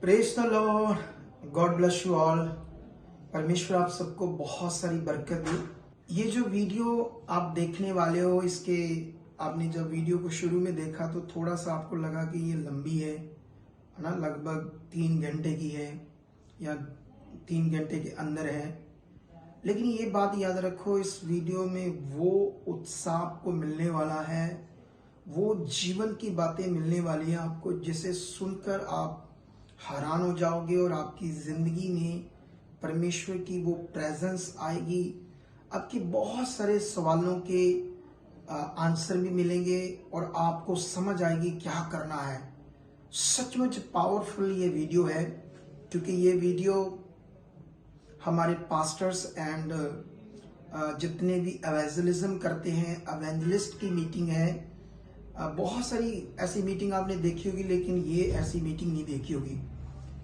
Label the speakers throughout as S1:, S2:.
S1: Praise the Lord, God bless you all. परमेश्वर आप सबको बहुत सारी बरकत दे। ये जो वीडियो आप देखने वाले हो, इसके आपने जब वीडियो को शुरू में देखा तो थोड़ा सा आपको लगा कि ये लंबी है ना, लगभग 3 घंटे की है या 3 घंटे के अंदर है। लेकिन ये बात याद रखो, इस वीडियो में वो उत्साह आपको मिलने वाला है, वो जीवन की बातें मिलने वाली हैं आपको, जिसे सुनकर आप हैरान हो जाओगे और आपकी जिंदगी में परमेश्वर की वो प्रेजेंस आएगी। आपके बहुत सारे सवालों के आंसर भी मिलेंगे और आपको समझ आएगी क्या करना है। सचमुच पावरफुल ये वीडियो है, क्योंकि ये वीडियो हमारे पास्टर्स एंड जितने भी एवेंजलिज्म करते हैं, एवेंजलिस्ट की मीटिंग है। बहुत सारी ऐसी मीटिंग आपने देखी होगी, लेकिन ये ऐसी मीटिंग नहीं देखी होगी।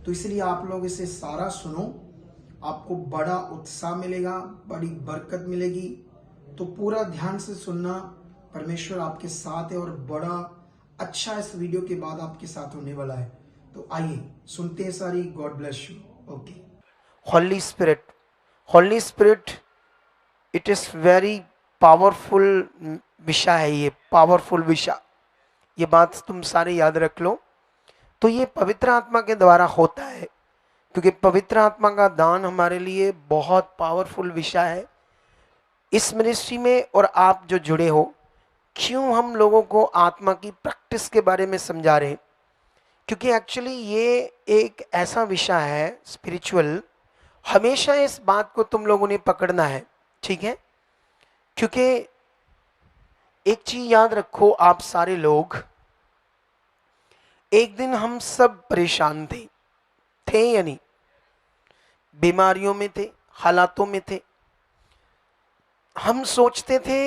S1: तो इसलिए आप लोग इसे सारा सुनो, आपको बड़ा उत्साह मिलेगा, बड़ी बरकत मिलेगी। तो पूरा ध्यान से सुनना, परमेश्वर आपके साथ है और बड़ा अच्छा इस वीडियो के बाद आपके साथ होने वाला है। तो आइए सुनते हैं सारी। God bless you. Okay.
S2: Holi spirit it is very powerful विषय है। ये पावरफुल विषय, ये बात तुम सारे याद रख लो। तो ये पवित्र आत्मा के द्वारा होता है, क्योंकि पवित्र आत्मा का दान हमारे लिए बहुत पावरफुल विषय है इस मिनिस्ट्री में। और आप जो जुड़े हो, क्यों हम लोगों को आत्मा की प्रैक्टिस के बारे में समझा रहे हैं, क्योंकि एक्चुअली ये एक ऐसा विषय है स्पिरिचुअल। हमेशा इस बात को तुम लोगों ने पकड़ना है, ठीक है? क्योंकि एक चीज याद रखो, आप सारे लोग, एक दिन हम सब परेशान थे या नहीं? बीमारियों में थे, हालातों में थे। हम सोचते थे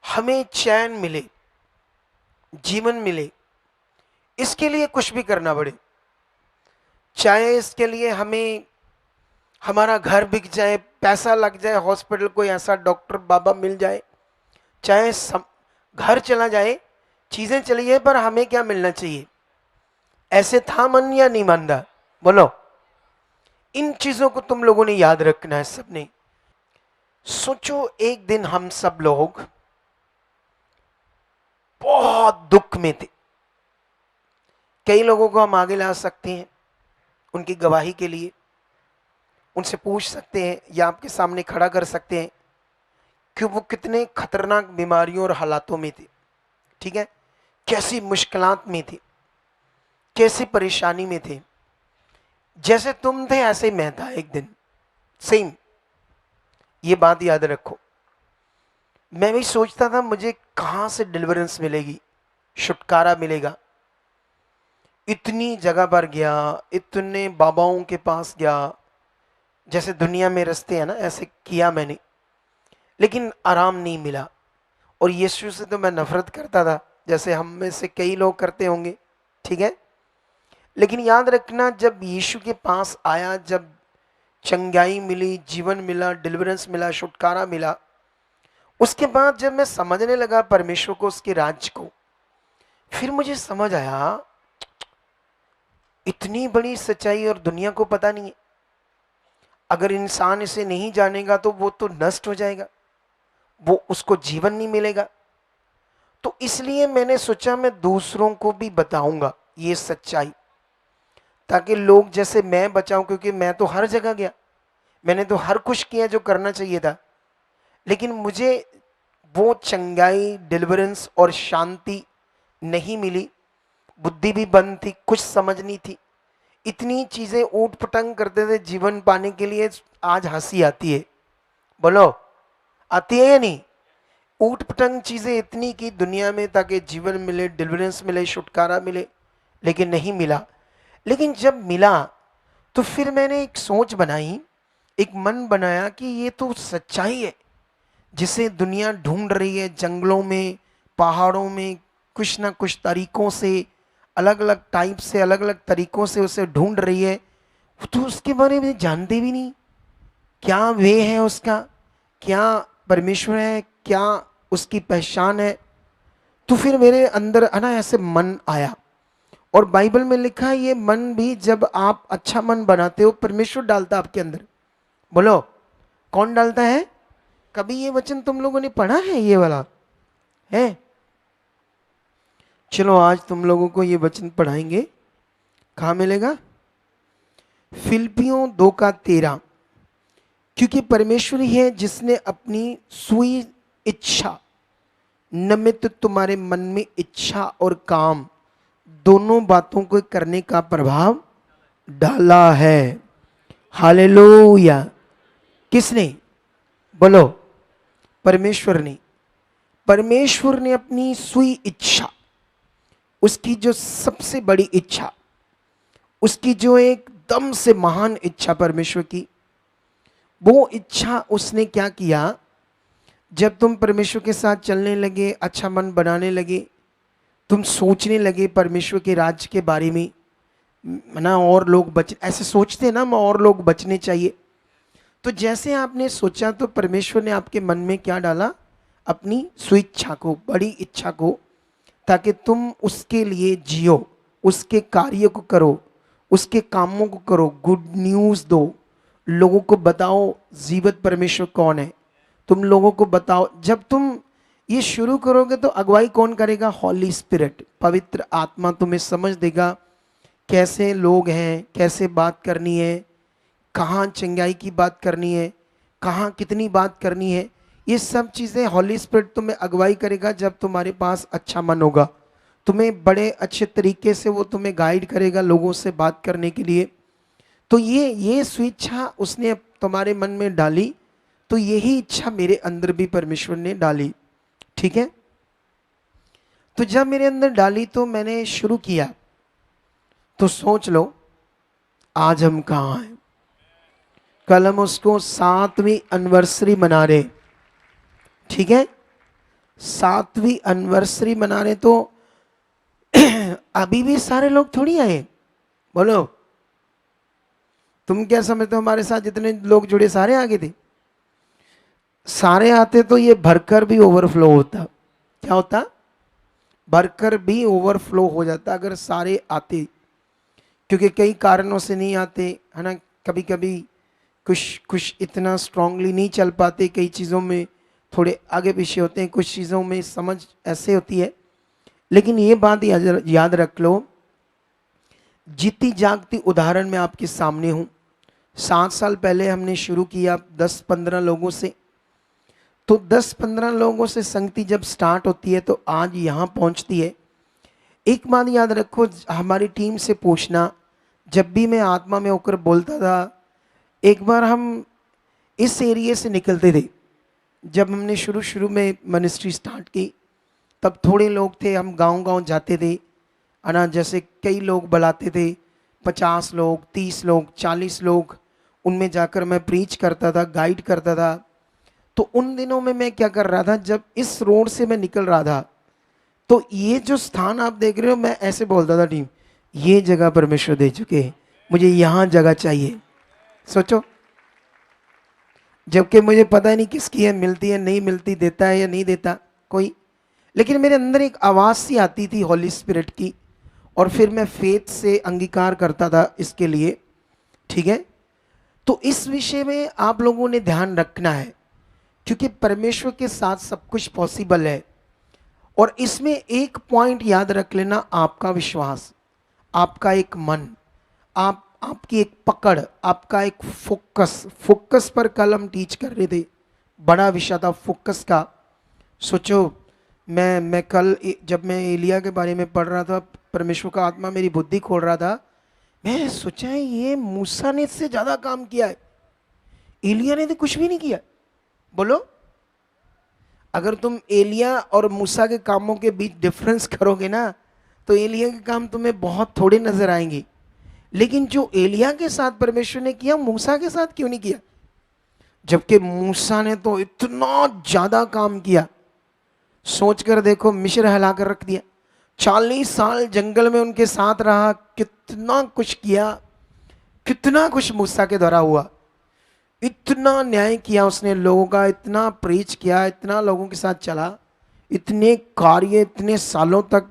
S2: हमें चैन मिले, जीवन मिले, इसके लिए कुछ भी करना पड़े। चाहे इसके लिए हमें हमारा घर बिक जाए, पैसा लग जाए, हॉस्पिटल कोई ऐसा डॉक्टर बाबा मिल जाए, चाहे घर चला जाए, चीजें चली जाए, पर हमें क्या मिलना चाहिए? ऐसे था मन या नहीं मानता? बोलो। इन चीजों को तुम लोगों ने याद रखना है सबने। सोचो एक दिन हम सब लोग बहुत दुख में थे। कई लोगों को हम आगे ला सकते हैं उनकी गवाही के लिए, उनसे पूछ सकते हैं या आपके सामने खड़ा कर सकते हैं कि वो कितने खतरनाक बीमारियों और हालातों में थे, ठीक है? कैसी मुश्किलात में थे, कैसी परेशानी में थे। जैसे तुम थे ऐसे मैं था एक दिन, सेम। ये बात याद रखो। मैं भी सोचता था मुझे कहां से डिलीवरेंस मिलेगी, छुटकारा मिलेगा। इतनी जगह पर गया, इतने बाबाओं के पास गया, जैसे दुनिया में रास्ते हैं ना, ऐसे किया मैंने, लेकिन आराम नहीं मिला। और यीशु से तो मैं नफरत करता था, जैसे हम में से कई लोग करते होंगे, ठीक है? लेकिन याद रखना, जब यीशु के पास आया, जब चंगाई मिली, जीवन मिला, डिलीवरेंस मिला, छुटकारा मिला, उसके बाद जब मैं समझने लगा परमेश्वर को, उसके राज्य को, फिर मुझे समझ आया इतनी बड़ी सच्चाई और दुनिया को पता नहीं है। अगर इंसान इसे नहीं जानेगा तो वो तो नष्ट हो जाएगा, वो उसको जीवन नहीं मिलेगा। तो इसलिए मैंने सोचा मैं दूसरों को भी बताऊंगा ये सच्चाई, ताकि लोग जैसे मैं बचाऊं। क्योंकि मैं तो हर जगह गया, मैंने तो हर कुछ किया जो करना चाहिए था, लेकिन मुझे वो चंगाई, डिलीवरेंस और शांति नहीं मिली। बुद्धि भी बंद थी, कुछ समझ नहीं थी, इतनी चीजें ऊट पटंग करते थे जीवन पाने के लिए। आज हंसी आती है, बोलो आती है या नहीं? ऊट पटंग चीजें इतनी की दुनिया में, ताकि जीवन मिले, डिलीवरेंस मिले, छुटकारा मिले, लेकिन नहीं मिला। लेकिन जब मिला तो फिर मैंने एक सोच बनाई, एक मन बनाया कि ये तो सच्चाई है जिसे दुनिया ढूंढ रही है। जंगलों में, पहाड़ों में, कुछ ना कुछ तरीकों से, अलग अलग टाइप से, अलग अलग तरीकों से उसे ढूंढ रही है। तो उसके बारे में जानते भी नहीं, क्या वे है उसका, क्या परमेश्वर है, क्या उसकी पहचान है। तो फिर मेरे अंदर है ना ऐसे मन आया, और बाइबल में लिखा है ये मन भी जब आप अच्छा मन बनाते हो परमेश्वर डालता आपके अंदर। बोलो कौन डालता है? कभी ये वचन तुम लोगों ने पढ़ा है ये वाला है? चलो आज तुम लोगों को ये वचन पढ़ाएंगे। कहाँ मिलेगा? फिलिपियों 2:13। क्योंकि परमेश्वर ही है जिसने अपनी सुई इच्छा निमित्त तुम्हारे मन में इच्छा और काम दोनों बातों को करने का प्रभाव डाला है। हालेलुया। किसने? बोलो परमेश्वर ने। परमेश्वर ने अपनी सुई इच्छा, उसकी जो सबसे बड़ी इच्छा, उसकी जो एकदम से महान इच्छा परमेश्वर की, वो इच्छा उसने क्या किया? जब तुम परमेश्वर के साथ चलने लगे, अच्छा मन बनाने लगे, तुम सोचने लगे परमेश्वर के राज्य के बारे में ना, और लोग बच ऐसे सोचते हैं ना, और लोग बचने चाहिए। तो जैसे आपने सोचा तो परमेश्वर ने आपके मन में क्या डाला? अपनी स्वेच्छा को, बड़ी इच्छा को, ताकि तुम उसके लिए जियो, उसके कार्य को करो, उसके कामों को करो, गुड न्यूज़ दो, लोगों को बताओ जीवित परमेश्वर कौन है, तुम लोगों को बताओ। जब तुम ये शुरू करोगे तो अगुवाई कौन करेगा? हॉली स्पिरिट, पवित्र आत्मा तुम्हें समझ देगा कैसे लोग हैं, कैसे बात करनी है, कहाँ चंगाई की बात करनी है, कहाँ कितनी बात करनी है। ये सब चीज़ें हॉली स्पिरिट तुम्हें अगुवाई करेगा। जब तुम्हारे पास अच्छा मन होगा, तुम्हें बड़े अच्छे तरीके से वो तुम्हें गाइड करेगा लोगों से बात करने के लिए। तो ये स्वेच्छा उसने तुम्हारे मन में डाली, तो यही इच्छा मेरे अंदर भी परमेश्वर ने डाली। ठीक है? तो जब मेरे अंदर डाली तो मैंने शुरू किया। तो सोच लो आज हम कहाँ हैं? कल हम उसको 7वीं एनिवर्सरी मना रहे। ठीक है? 7वीं एनिवर्सरी मना रहे। तो अभी भी सारे लोग थोड़ी आए। बोलो तुम क्या समझते हो हमारे साथ जितने लोग जुड़े सारे आगे थे? सारे आते तो ये भरकर भी ओवरफ्लो होता। क्या होता? भरकर भी ओवरफ्लो हो जाता अगर सारे आते। क्योंकि कई कारणों से नहीं आते, है ना। कभी कभी कुछ इतना स्ट्रांगली नहीं चल पाते, कई चीज़ों में थोड़े आगे पीछे होते हैं, कुछ चीज़ों में समझ ऐसे होती है। लेकिन ये बात याद रख लो, जीती जागती उदाहरण मैं आपके सामने हूँ। 7 साल पहले हमने शुरू किया 10-15 लोगों से। तो 10-15 लोगों से संगति जब स्टार्ट होती है तो आज यहाँ पहुँचती है। एक बात याद रखो, हमारी टीम से पूछना, जब भी मैं आत्मा में होकर बोलता था, एक बार हम इस एरिया से निकलते थे, जब हमने शुरू में मिनिस्ट्री स्टार्ट की तब थोड़े लोग थे, हम गांव-गांव जाते थे, है ना। जैसे कई लोग बुलाते थे, 50 लोग, 30 लोग, 40 लोग, उनमें जाकर मैं प्रीच करता था, गाइड करता था। तो उन दिनों में मैं क्या कर रहा था, जब इस रोड से मैं निकल रहा था तो ये जो स्थान आप देख रहे हो, मैं ऐसे बोलता था टीम, ये जगह परमेश्वर दे चुके हैं, मुझे यहाँ जगह चाहिए। सोचो, जबकि मुझे पता ही नहीं किसकी है, मिलती है नहीं मिलती, देता है या नहीं देता कोई। लेकिन मेरे अंदर एक आवाज़ सी आती थी हॉली स्पिरिट की, और फिर मैं फेथ से अंगीकार करता था इसके लिए। ठीक है? तो इस विषय में आप लोगों ने ध्यान रखना है, क्योंकि परमेश्वर के साथ सब कुछ पॉसिबल है। और इसमें एक पॉइंट याद रख लेना, आपका विश्वास, आपका एक मन, आपकी एक पकड़, आपका एक फोकस पर कल हम टीच कर रहे थे। बड़ा विषय था फोकस का। सोचो, मैं कल जब मैं एलिया के बारे में पढ़ रहा था, परमेश्वर का आत्मा मेरी बुद्धि खोल रहा था, मैं सोचा ये मूसा ने इससे ज़्यादा काम किया है, एलिया ने तो कुछ भी नहीं किया। बोलो, अगर तुम एलिया और मूसा के कामों के बीच डिफरेंस करोगे ना, तो एलिया के काम तुम्हें बहुत थोड़े नजर आएंगे। लेकिन जो एलिया के साथ परमेश्वर ने किया, मूसा के साथ क्यों नहीं किया? जबकि मूसा ने तो इतना ज्यादा काम किया। सोचकर देखो, मिस्र हिलाकर रख दिया, 40 साल जंगल में उनके साथ रहा, कितना कुछ किया, कितना कुछ मूसा के द्वारा हुआ। इतना न्याय किया उसने लोगों का, इतना प्रीच किया, इतना लोगों के साथ चला, इतने कार्य, इतने सालों तक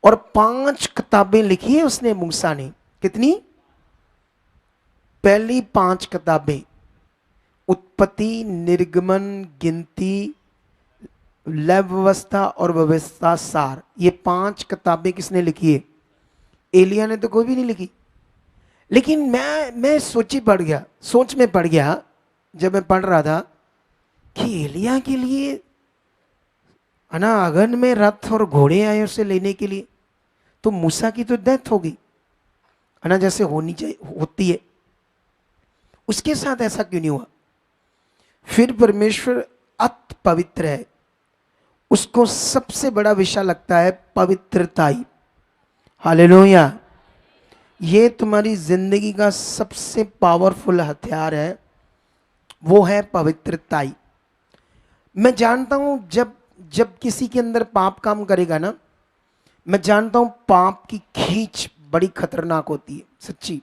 S2: और 5 किताबें लिखी है उसने, मूसा ने। कितनी? पहली 5 किताबें, उत्पत्ति, निर्गमन, गिनती, लय व्यवस्था और व्यवस्था सार, ये 5 किताबें किसने लिखी है? एलिया ने तो कोई भी नहीं लिखी। लेकिन मैं सोच में पड़ गया जब मैं पढ़ रहा था कि एलिया के लिए है ना, अगन में रथ और घोड़े आए उसे लेने के लिए, तो मूसा की तो डेथ हो गई है ना, जैसे होनी चाहिए होती है। उसके साथ ऐसा क्यों नहीं हुआ? फिर परमेश्वर अति पवित्र है, उसको सबसे बड़ा विषय लगता है पवित्रता ही। हालेलुया। ये तुम्हारी जिंदगी का सबसे पावरफुल हथियार है, वो है पवित्रता ही। मैं जानता हूं जब जब किसी के अंदर पाप काम करेगा ना, मैं जानता हूं पाप की खींच बड़ी खतरनाक होती है, सच्ची।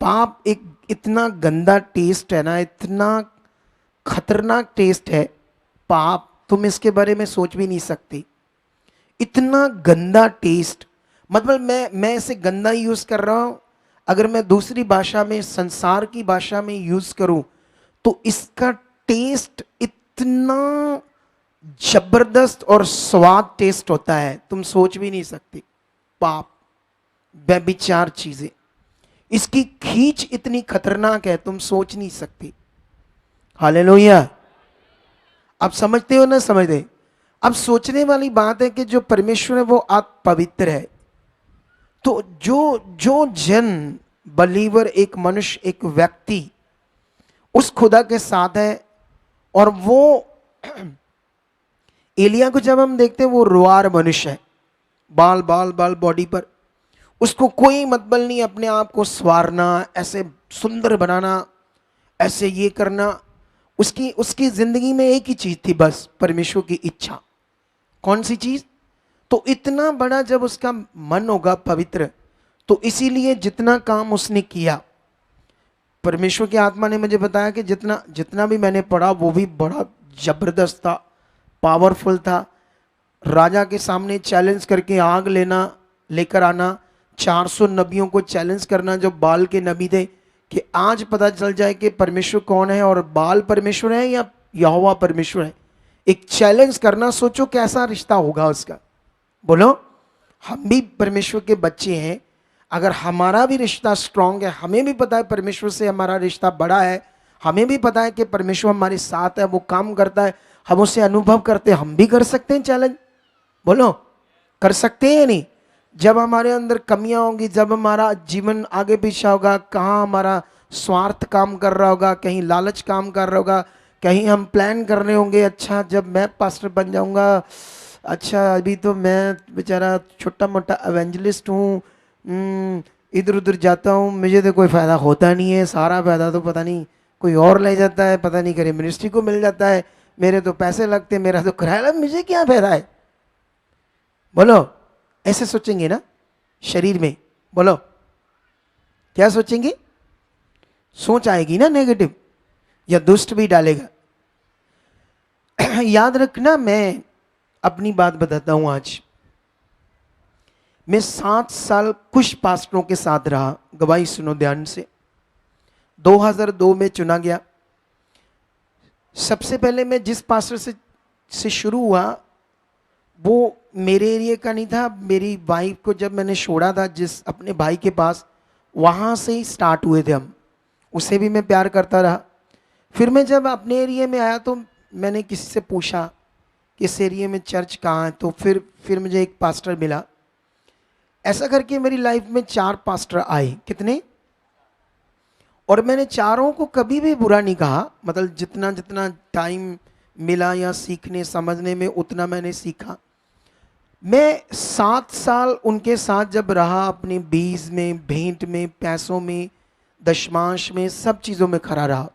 S2: पाप एक इतना गंदा टेस्ट है ना, इतना खतरनाक टेस्ट है पाप, तुम इसके बारे में सोच भी नहीं सकते। इतना गंदा टेस्ट, मतलब मैं इसे गंदा यूज कर रहा हूं। अगर मैं दूसरी भाषा में, संसार की भाषा में यूज करूं तो इसका टेस्ट इतना जबरदस्त और स्वाद टेस्ट होता है, तुम सोच भी नहीं सकते। पाप, व्यभिचार चीजें, इसकी खींच इतनी खतरनाक है, तुम सोच नहीं सकते। हालेलुया। आप समझते हो ना? समझते? अब सोचने वाली बात है कि जो परमेश्वर है वो आप पवित्र है, तो जो जो जन बलीवर, एक मनुष्य, एक व्यक्ति उस खुदा के साथ है, और वो एलिया को जब हम देखते हैं वो रुआर मनुष्य है, बाल बाल बाल बॉडी पर, उसको कोई मतलब नहीं अपने आप को संवारना, ऐसे सुंदर बनाना, ऐसे ये करना। उसकी उसकी जिंदगी में एक ही चीज थी बस, परमेश्वर की इच्छा। कौन सी चीज? तो इतना बड़ा जब उसका मन होगा पवित्र, तो इसीलिए जितना काम उसने किया, परमेश्वर की आत्मा ने मुझे बताया कि जितना जितना भी मैंने पढ़ा वो भी बड़ा जबरदस्त था, पावरफुल था। राजा के सामने चैलेंज करके आग लेकर आना, 400 नबियों को चैलेंज करना जो बाल के नबी थे, कि आज पता चल जाए कि परमेश्वर कौन है, और बाल परमेश्वर है या यहोवा परमेश्वर है। एक चैलेंज करना, सोचो कैसा रिश्ता होगा उसका। बोलो, हम भी परमेश्वर के बच्चे हैं, अगर हमारा भी रिश्ता स्ट्रांग है, हमें भी पता है परमेश्वर से हमारा रिश्ता बड़ा है, हमें भी पता है कि परमेश्वर हमारे साथ है, वो काम करता है, हम उसे अनुभव करते हैं, हम भी कर सकते हैं चैलेंज। बोलो, कर सकते हैं या नहीं? जब हमारे अंदर कमियां होंगी, जब हमारा जीवन आगे पीछे होगा, कहाँ हमारा स्वार्थ काम कर रहा होगा, कहीं लालच काम कर रहा होगा, कहीं हम प्लान कर रहे होंगे, अच्छा जब मैं पास्टर बन जाऊंगा, अच्छा अभी तो मैं बेचारा छोटा मोटा एवेंजलिस्ट हूँ, इधर उधर जाता हूँ, मुझे तो कोई फ़ायदा होता नहीं है, सारा फ़ायदा तो पता नहीं कोई और ले जाता है, पता नहीं करे मिनिस्ट्री को मिल जाता है, मेरे तो पैसे लगते, मेरा तो किराया, मुझे क्या फ़ायदा है। बोलो, ऐसे सोचेंगे ना शरीर में? बोलो, क्या सोचेंगे? सोच आएगी ना नेगेटिव, या दुष्ट भी डालेगा। याद रखना, मैं अपनी बात बताता हूं आज। मैं 7 साल कुछ पास्टरों के साथ रहा, गवाही सुनो ध्यान से। 2002 में चुना गया। सबसे पहले मैं जिस पास्टर से शुरू हुआ वो मेरे एरिया का नहीं था। मेरी वाइफ को जब मैंने छोड़ा था जिस अपने भाई के पास, वहाँ से ही स्टार्ट हुए थे हम, उसे भी मैं प्यार करता रहा। फिर मैं जब अपने एरिया में आया तो मैंने किसी से पूछा कि इस एरिया में चर्च कहाँ है, तो फिर मुझे एक पास्टर मिला। ऐसा करके मेरी लाइफ में 4 पास्टर आए। कितने? और मैंने चारों को कभी भी बुरा नहीं कहा, मतलब जितना जितना टाइम मिला या सीखने समझने में उतना मैंने सीखा। मैं 7 साल उनके साथ जब रहा, अपने बीज में, भेंट में, पैसों में, दशमांश में, सब चीज़ों में खड़ा रहा,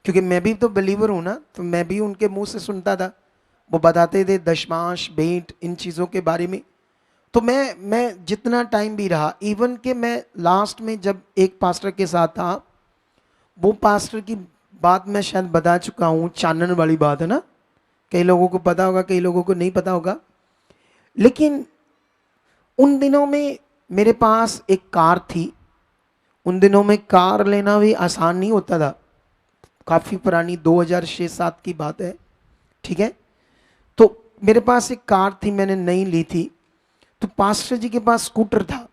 S2: क्योंकि मैं भी तो बिलीवर हूँ ना, तो मैं भी उनके मुंह से सुनता था, वो बताते थे दशमांश, भेंट, इन चीज़ों के बारे में। तो मैं जितना टाइम भी रहा, इवन कि मैं लास्ट में जब एक पास्टर के साथ था, वो पास्टर की बात मैं शायद बता चुका हूँ, चानन वाली बात है ना, कई लोगों को पता होगा, कई लोगों को नहीं पता होगा। लेकिन उन दिनों में मेरे पास एक कार थी। उन दिनों में कार लेना भी आसान नहीं होता था। काफ़ी पुरानी 2006-07 की बात है, ठीक है। तो मेरे पास एक कार थी, मैंने नई ली थी। तो पास्टर जी के पास स्कूटर था।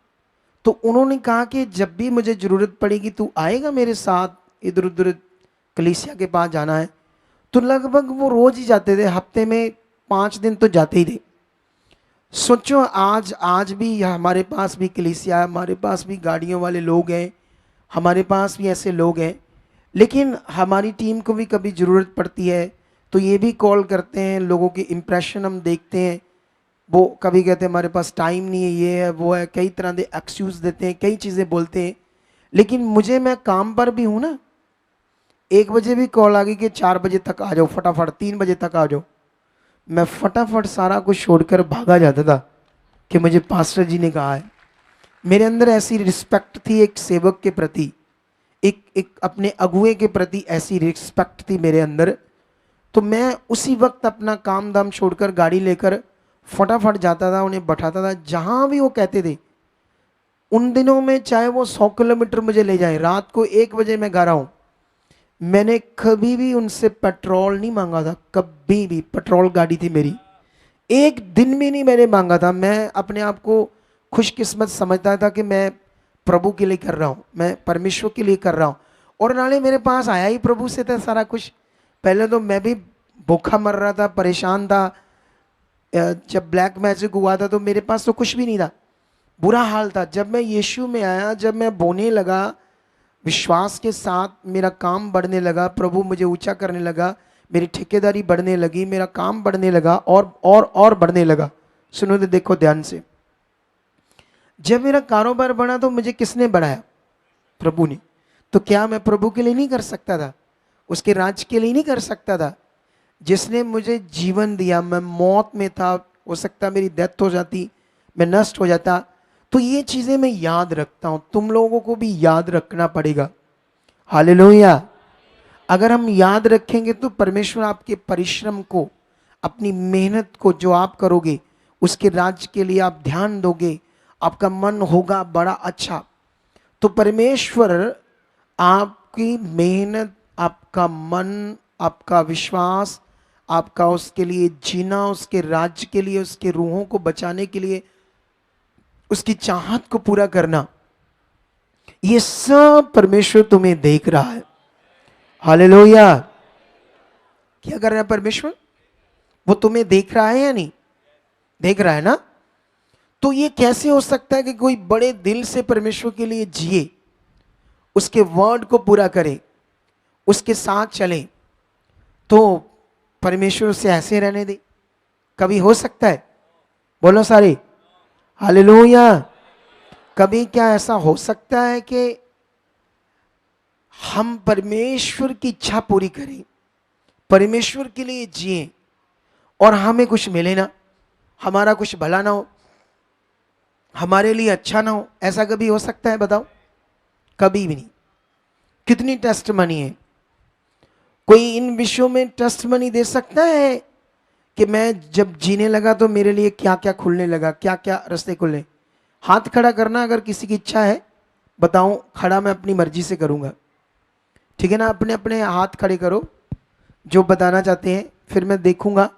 S2: तो उन्होंने कहा कि जब भी मुझे ज़रूरत पड़ेगी तू आएगा मेरे साथ, इधर उधर कलीसिया के पास जाना है। तो लगभग वो रोज़ ही जाते थे, हफ्ते में 5 दिन तो जाते ही थे। सोचो आज भी हमारे पास भी कलीसिया, हमारे पास भी गाड़ियों वाले लोग हैं, हमारे पास भी ऐसे लोग हैं। लेकिन हमारी टीम को भी कभी ज़रूरत पड़ती है तो ये भी कॉल करते हैं, लोगों के इम्प्रेशन हम देखते हैं। वो कभी कहते हैं हमारे पास टाइम नहीं है, ये है वो है, कई तरह के एक्सक्यूज़ देते हैं, कई चीज़ें बोलते हैं। लेकिन मैं काम पर भी हूँ ना। 1 बजे भी कॉल आ गई कि 4 बजे तक आ जाओ, फटाफट 3 बजे तक आ जाओ, मैं फटाफट सारा कुछ छोड़कर भागा जाता था कि मुझे पास्टर जी ने कहा है। मेरे अंदर ऐसी रिस्पेक्ट थी एक सेवक के प्रति, एक अपने अगुए के प्रति ऐसी रिस्पेक्ट थी मेरे अंदर। तो मैं उसी वक्त अपना काम धाम छोड़कर गाड़ी लेकर फटाफट जाता था, उन्हें बैठाता था जहाँ भी वो कहते थे। उन दिनों में चाहे वो 100 किलोमीटर मुझे ले जाए, रात को 1 बजे मैं घर आऊँ, मैंने कभी भी उनसे पेट्रोल नहीं मांगा था। कभी भी, पेट्रोल गाड़ी थी मेरी, एक दिन भी नहीं मैंने मांगा था। मैं अपने आप को खुशकिस्मत समझता था कि मैं प्रभु के लिए कर रहा हूँ, मैं परमेश्वर के लिए कर रहा हूँ। और नाले मेरे पास आया ही प्रभु से था सारा कुछ। पहले तो मैं भी भूखा मर रहा था, परेशान था। जब ब्लैक मैजिक हुआ था तो मेरे पास तो कुछ भी नहीं था, बुरा हाल था। जब मैं यीशु में आया, जब मैं बोने लगा विश्वास के साथ, मेरा काम बढ़ने लगा, प्रभु मुझे ऊंचा करने लगा, मेरी ठेकेदारी बढ़ने लगी, मेरा काम बढ़ने लगा और बढ़ने लगा। सुनो तो देखो ध्यान से, जब मेरा कारोबार बढ़ा तो मुझे किसने बढ़ाया? प्रभु ने। तो क्या मैं प्रभु के लिए नहीं कर सकता था? उसके राज के लिए नहीं कर सकता था? जिसने मुझे जीवन दिया, मैं मौत में था, हो सकता मेरी डेथ हो जाती, मैं नष्ट हो जाता। तो ये चीज़ें मैं याद रखता हूँ, तुम लोगों को भी याद रखना पड़ेगा। हालेलुया। अगर हम याद रखेंगे तो परमेश्वर आपके परिश्रम को, अपनी मेहनत को जो आप करोगे, उसके राज के लिए आप ध्यान दोगे, आपका मन होगा बड़ा अच्छा। तो परमेश्वर आपकी मेहनत, आपका मन, आपका विश्वास, आपका उसके लिए जीना, उसके राज्य के लिए, उसके रूहों को बचाने के लिए, उसकी चाहत को पूरा करना, ये सब परमेश्वर तुम्हें देख रहा है। हालेलुया। क्या कर रहा है परमेश्वर? वो तुम्हें देख रहा है या नहीं? देख रहा है ना। तो ये कैसे हो सकता है कि कोई बड़े दिल से परमेश्वर के लिए जिए, उसके वर्ड को पूरा करे, उसके साथ चले, तो परमेश्वर उसे ऐसे रहने दे? कभी हो सकता है? बोलो सारे हालेलुया। कभी क्या ऐसा हो सकता है कि हम परमेश्वर की इच्छा पूरी करें, परमेश्वर के लिए जिए और हमें कुछ मिले ना, हमारा कुछ भला ना हो, हमारे लिए अच्छा ना हो? ऐसा कभी हो सकता है? बताओ। कभी भी नहीं। कितनी टेस्ट मनी है। कोई इन विषयों में टेस्ट मनी दे सकता है कि मैं जब जीने लगा तो मेरे लिए क्या क्या खुलने लगा, क्या क्या रास्ते खुले? हाथ खड़ा करना अगर किसी की इच्छा है, बताऊं, खड़ा मैं अपनी मर्जी से करूंगा, ठीक है ना। अपने अपने हाथ खड़े करो जो बताना चाहते हैं, फिर मैं देखूंगा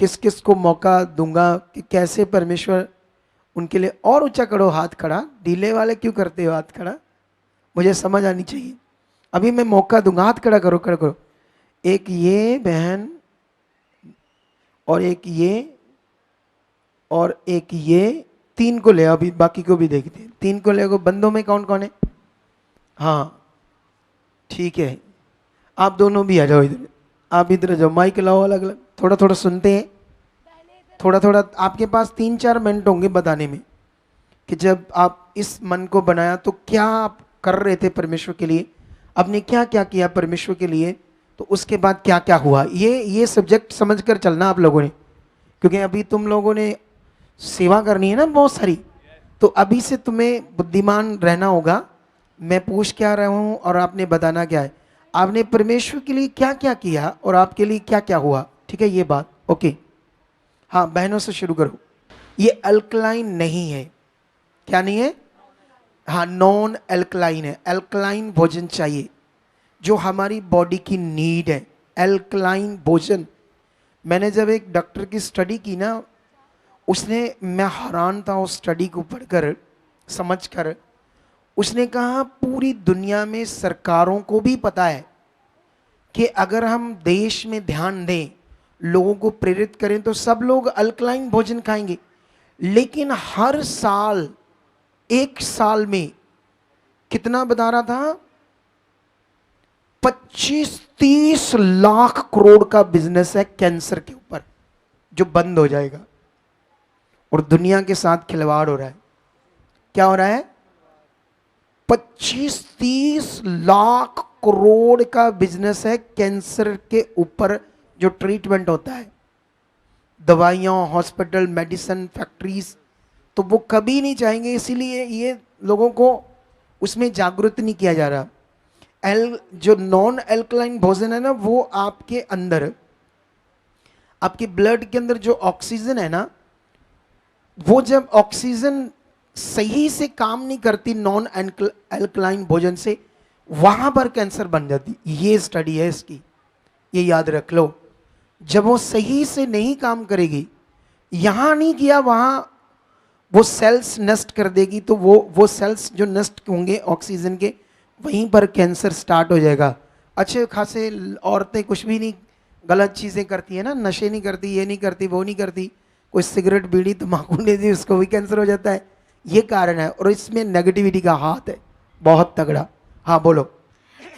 S2: किस किस को मौका दूंगा कि कैसे परमेश्वर उनके लिए। और ऊंचा करो हाथ खड़ा, ढीले वाले क्यों करते हो हाथ खड़ा? मुझे समझ आनी चाहिए। अभी मैं मौका दूंगा, हाथ खड़ा करो, खड़ा करो। एक ये बहन, और एक ये, और एक ये, 3 को ले आओ, अभी बाकी को भी देखते हैं। 3 को ले आओ। बंदों में कौन कौन है? हाँ ठीक है, आप दोनों भी आ जाओ इधर। आप इधर जाओ, माइक लाओ अलग अलग, थोड़ा थोड़ा सुनते हैं। थोड़ा थोड़ा आपके पास 3-4 मिनट होंगे बताने में कि जब आप इस मन को बनाया तो क्या आप कर रहे थे परमेश्वर के लिए, आपने क्या क्या किया परमेश्वर के लिए, तो उसके बाद क्या क्या हुआ। ये सब्जेक्ट समझकर चलना आप लोगों ने, क्योंकि अभी तुम लोगों ने सेवा करनी है ना बहुत सारी। तो अभी से तुम्हें बुद्धिमान रहना होगा। मैं पूछ क्या रहा हूँ और आपने बताना क्या है। आपने परमेश्वर के लिए क्या क्या किया और आपके लिए क्या क्या हुआ, ठीक है, ये बात। ओके, हाँ बहनों से शुरू करो। ये अल्कलाइन नहीं है। क्या नहीं है? हाँ, नॉन अल्कलाइन है। अल्कलाइन भोजन चाहिए जो हमारी बॉडी की नीड है, अल्कलाइन भोजन। मैंने जब एक डॉक्टर की स्टडी की ना, मैं हैरान था उस स्टडी को पढ़कर, समझकर। उसने कहा पूरी दुनिया में सरकारों को भी पता है कि अगर हम देश में ध्यान दें, लोगों को प्रेरित करें, तो सब लोग अल्कलाइन भोजन खाएंगे। लेकिन हर साल, एक साल में कितना बता रहा था, 25-30 लाख करोड़ का बिजनेस है कैंसर के ऊपर जो बंद हो जाएगा। और दुनिया के साथ खिलवाड़ हो रहा है। क्या हो रहा है? 25-30 लाख करोड़ का बिजनेस है कैंसर के ऊपर, जो ट्रीटमेंट होता है, दवाइयाँ, हॉस्पिटल, मेडिसिन, फैक्ट्रीज। तो वो कभी नहीं चाहेंगे, इसीलिए ये लोगों को उसमें जागरूक नहीं किया जा रहा। जो नॉन अल्कलाइन भोजन है ना, वो आपके अंदर, आपके ब्लड के अंदर जो ऑक्सीजन है ना, वो जब ऑक्सीजन सही से काम नहीं करती नॉन अल्कलाइन भोजन से, वहां पर कैंसर बन जाती। ये स्टडी है इसकी, ये याद रख लो। जब वो सही से नहीं काम करेगी, यहां नहीं किया वहां वो सेल्स नष्ट कर देगी, तो वो सेल्स जो नष्ट होंगे ऑक्सीजन के, वहीं पर कैंसर स्टार्ट हो जाएगा। अच्छे खासे औरतें कुछ भी नहीं गलत चीज़ें करती है ना, नशे नहीं करती, ये नहीं करती, वो नहीं करती, कोई सिगरेट बीड़ी तम्बाकू लेती, उसको भी कैंसर हो जाता है। ये कारण है, और इसमें नेगेटिविटी का हाथ है बहुत तगड़ा। हाँ बोलो।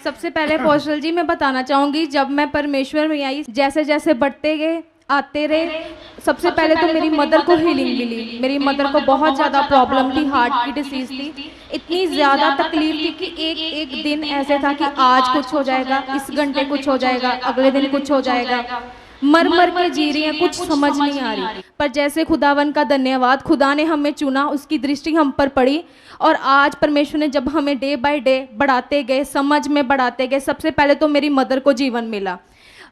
S3: सबसे पहले पोस्टल जी मैं बताना चाहूँगी, जब मैं परमेश्वर में आई, जैसे जैसे बढ़ते गए, आते रहे, सबसे पहले तो मेरी मदर को हीलिंग मिली। मेरी मदर को बहुत ज़्यादा प्रॉब्लम थी, हार्ट की डिसीज़ थी, इतनी ज़्यादा तकलीफ थी कि एक एक दिन ऐसे था कि आज कुछ हो जाएगा, इस घंटे कुछ हो जाएगा, अगले दिन कुछ हो जाएगा, मर मर के जी रही है, कुछ समझ नहीं आ रही। पर जैसे खुदावन का धन्यवाद, खुदा ने हमें चुना, उसकी दृष्टि हम पर पड़ी, और आज परमेश्वर ने जब हमें डे बाय डे बढ़ाते गए, समझ में बढ़ाते गए, सबसे पहले तो मेरी मदर को जीवन मिला।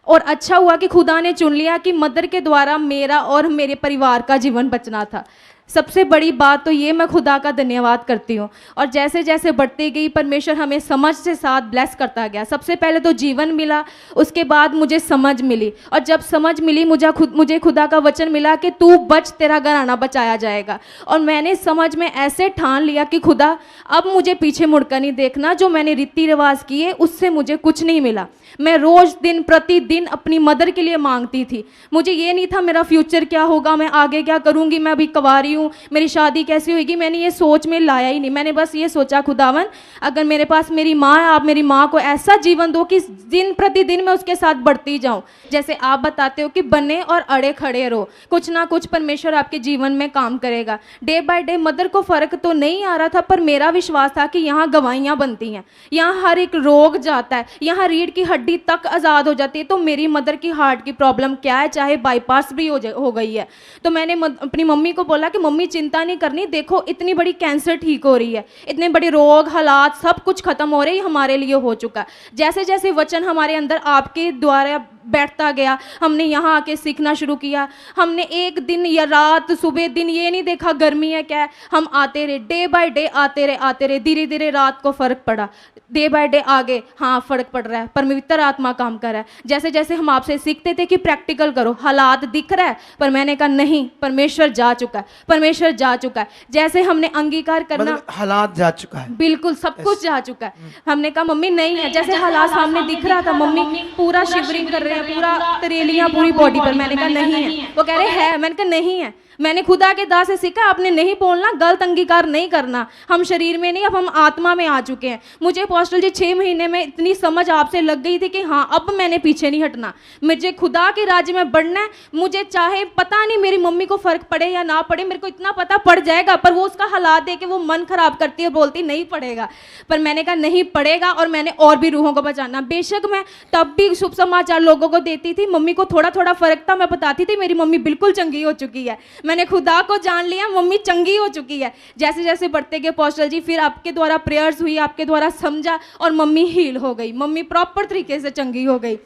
S3: और अच्छा हुआ कि खुदा ने चुन लिया कि मदर के द्वारा मेरा और मेरे परिवार का जीवन बचना था। सबसे बड़ी बात तो ये, मैं खुदा का धन्यवाद करती हूँ। और जैसे जैसे बढ़ती गई, परमेश्वर हमें समझ से साथ ब्लेस करता गया। सबसे पहले तो जीवन मिला, उसके बाद मुझे समझ मिली, और जब समझ मिली, मुझे खुदा का वचन मिला कि तू बच, तेरा घराना बचाया जाएगा। और मैंने समझ में ऐसे ठान लिया कि खुदा अब मुझे पीछे मुड़कर नहीं देखना, जो मैंने रीति रिवाज किए उससे मुझे कुछ नहीं मिला। मैं रोज दिन प्रतिदिन अपनी मदर के लिए मांगती थी। मुझे ये नहीं था मेरा फ्यूचर क्या होगा, मैं आगे क्या करूँगी, मैं अभी कुंवारी हूँ, मेरी शादी कैसी होगी, मैंने ये सोच में लाया ही नहीं। मैंने बस ये सोचा, खुदावन अगर मेरे पास मेरी माँ है, आप मेरी माँ को ऐसा जीवन दो कि दिन प्रतिदिन मैं उसके साथ बढ़ती जाऊँ। जैसे आप बताते हो कि बने और अड़े खड़े रहो, कुछ ना कुछ परमेश्वर आपके जीवन में काम करेगा। डे बाय डे मदर को फ़र्क तो नहीं आ रहा था, पर मेरा विश्वास था कि यहाँ गवाहियाँ बनती हैं, यहाँ हर एक रोग जाता है, यहाँ रीढ़ की हड्डी तक आज़ाद हो जाती है। तो मेरी मदर की हार्ट की प्रॉब्लम क्या है, चाहे बाईपास भी हो गई है, तो मैंने अपनी मम्मी को बोला कि मम्मी चिंता नहीं करनी, देखो इतनी बड़ी कैंसर ठीक हो रही है, इतने बड़े रोग हालात सब कुछ खत्म हो रहे हैं, हमारे लिए हो चुका। जैसे जैसे वचन हमारे अंदर आपके द्वारा बैठता गया, हमने यहाँ आके सीखना शुरू किया। हमने एक दिन या रात, सुबह दिन ये नहीं देखा गर्मी है क्या है, हम आते रहे, डे बाय डे आते रहे। धीरे धीरे रात को फर्क पड़ा, डे बाय डे आगे हाँ फर्क पड़ रहा है, पवित्र आत्मा काम कर रहा है। जैसे जैसे हम आपसे सीखते थे कि प्रैक्टिकल करो, हालात दिख रहा है, पर मैंने कहा नहीं, परमेश्वर जा चुका है, परमेश्वर जा चुका है। जैसे हमने अंगीकार करना,
S2: मतलब हालात जा चुका है,
S3: बिल्कुल सब कुछ जा चुका है। हमने कहा मम्मी नहीं है, जैसे हालात सामने दिख रहा था, मम्मी पूरा शिवरिंग कर रहे हैं, पूरा तरेलियां पूरी बॉडी पर। मैंने कहा नहीं है, वो कह रहे हैं, मैंने कहा नहीं है। मैंने खुदा के दास से सीखा, आपने नहीं बोलना, गलत अंगीकार नहीं करना। हम शरीर में नहीं, अब हम आत्मा में आ चुके हैं। मुझे अपोस्टल जी 6 महीने में इतनी समझ आपसे लग गई थी कि हाँ अब मैंने पीछे नहीं हटना, मुझे खुदा के राज्य में बढ़ना है। मुझे चाहे पता नहीं मेरी मम्मी को फर्क पड़े या ना पड़े, मेरे को इतना पता पड़ जाएगा, पर वो उसका हालात दे के वो मन खराब करती है, बोलती नहीं पड़ेगा। पर मैंने कहा नहीं पड़ेगा, और मैंने और भी रूहों को बचाना। बेशक मैं तब भी शुभ समाचार लोगों को देती थी, मम्मी को थोड़ा थोड़ा फर्क था, मैं बताती थी मेरी मम्मी बिल्कुल चंगी हो चुकी है, मैंने खुदा को जान लिया, मम्मी चंगी हो चुकी है। जैसे जैसे बढ़ते गए अपोस्टल जी, फिर आपके द्वारा प्रेयर्स हुई, आपके द्वारा समझा, और मम्मी हील हो गई, मम्मी प्रॉपर तरीके से चंगी हो गई।